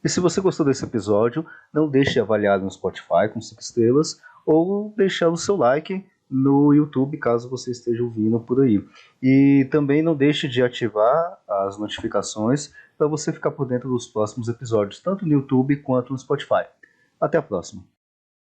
E se você gostou desse episódio, não deixe de avaliar no Spotify com 5 estrelas ou deixar o seu like no YouTube, caso você esteja ouvindo por aí. E também não deixe de ativar as notificações para você ficar por dentro dos próximos episódios, tanto no YouTube quanto no Spotify. Até a próxima.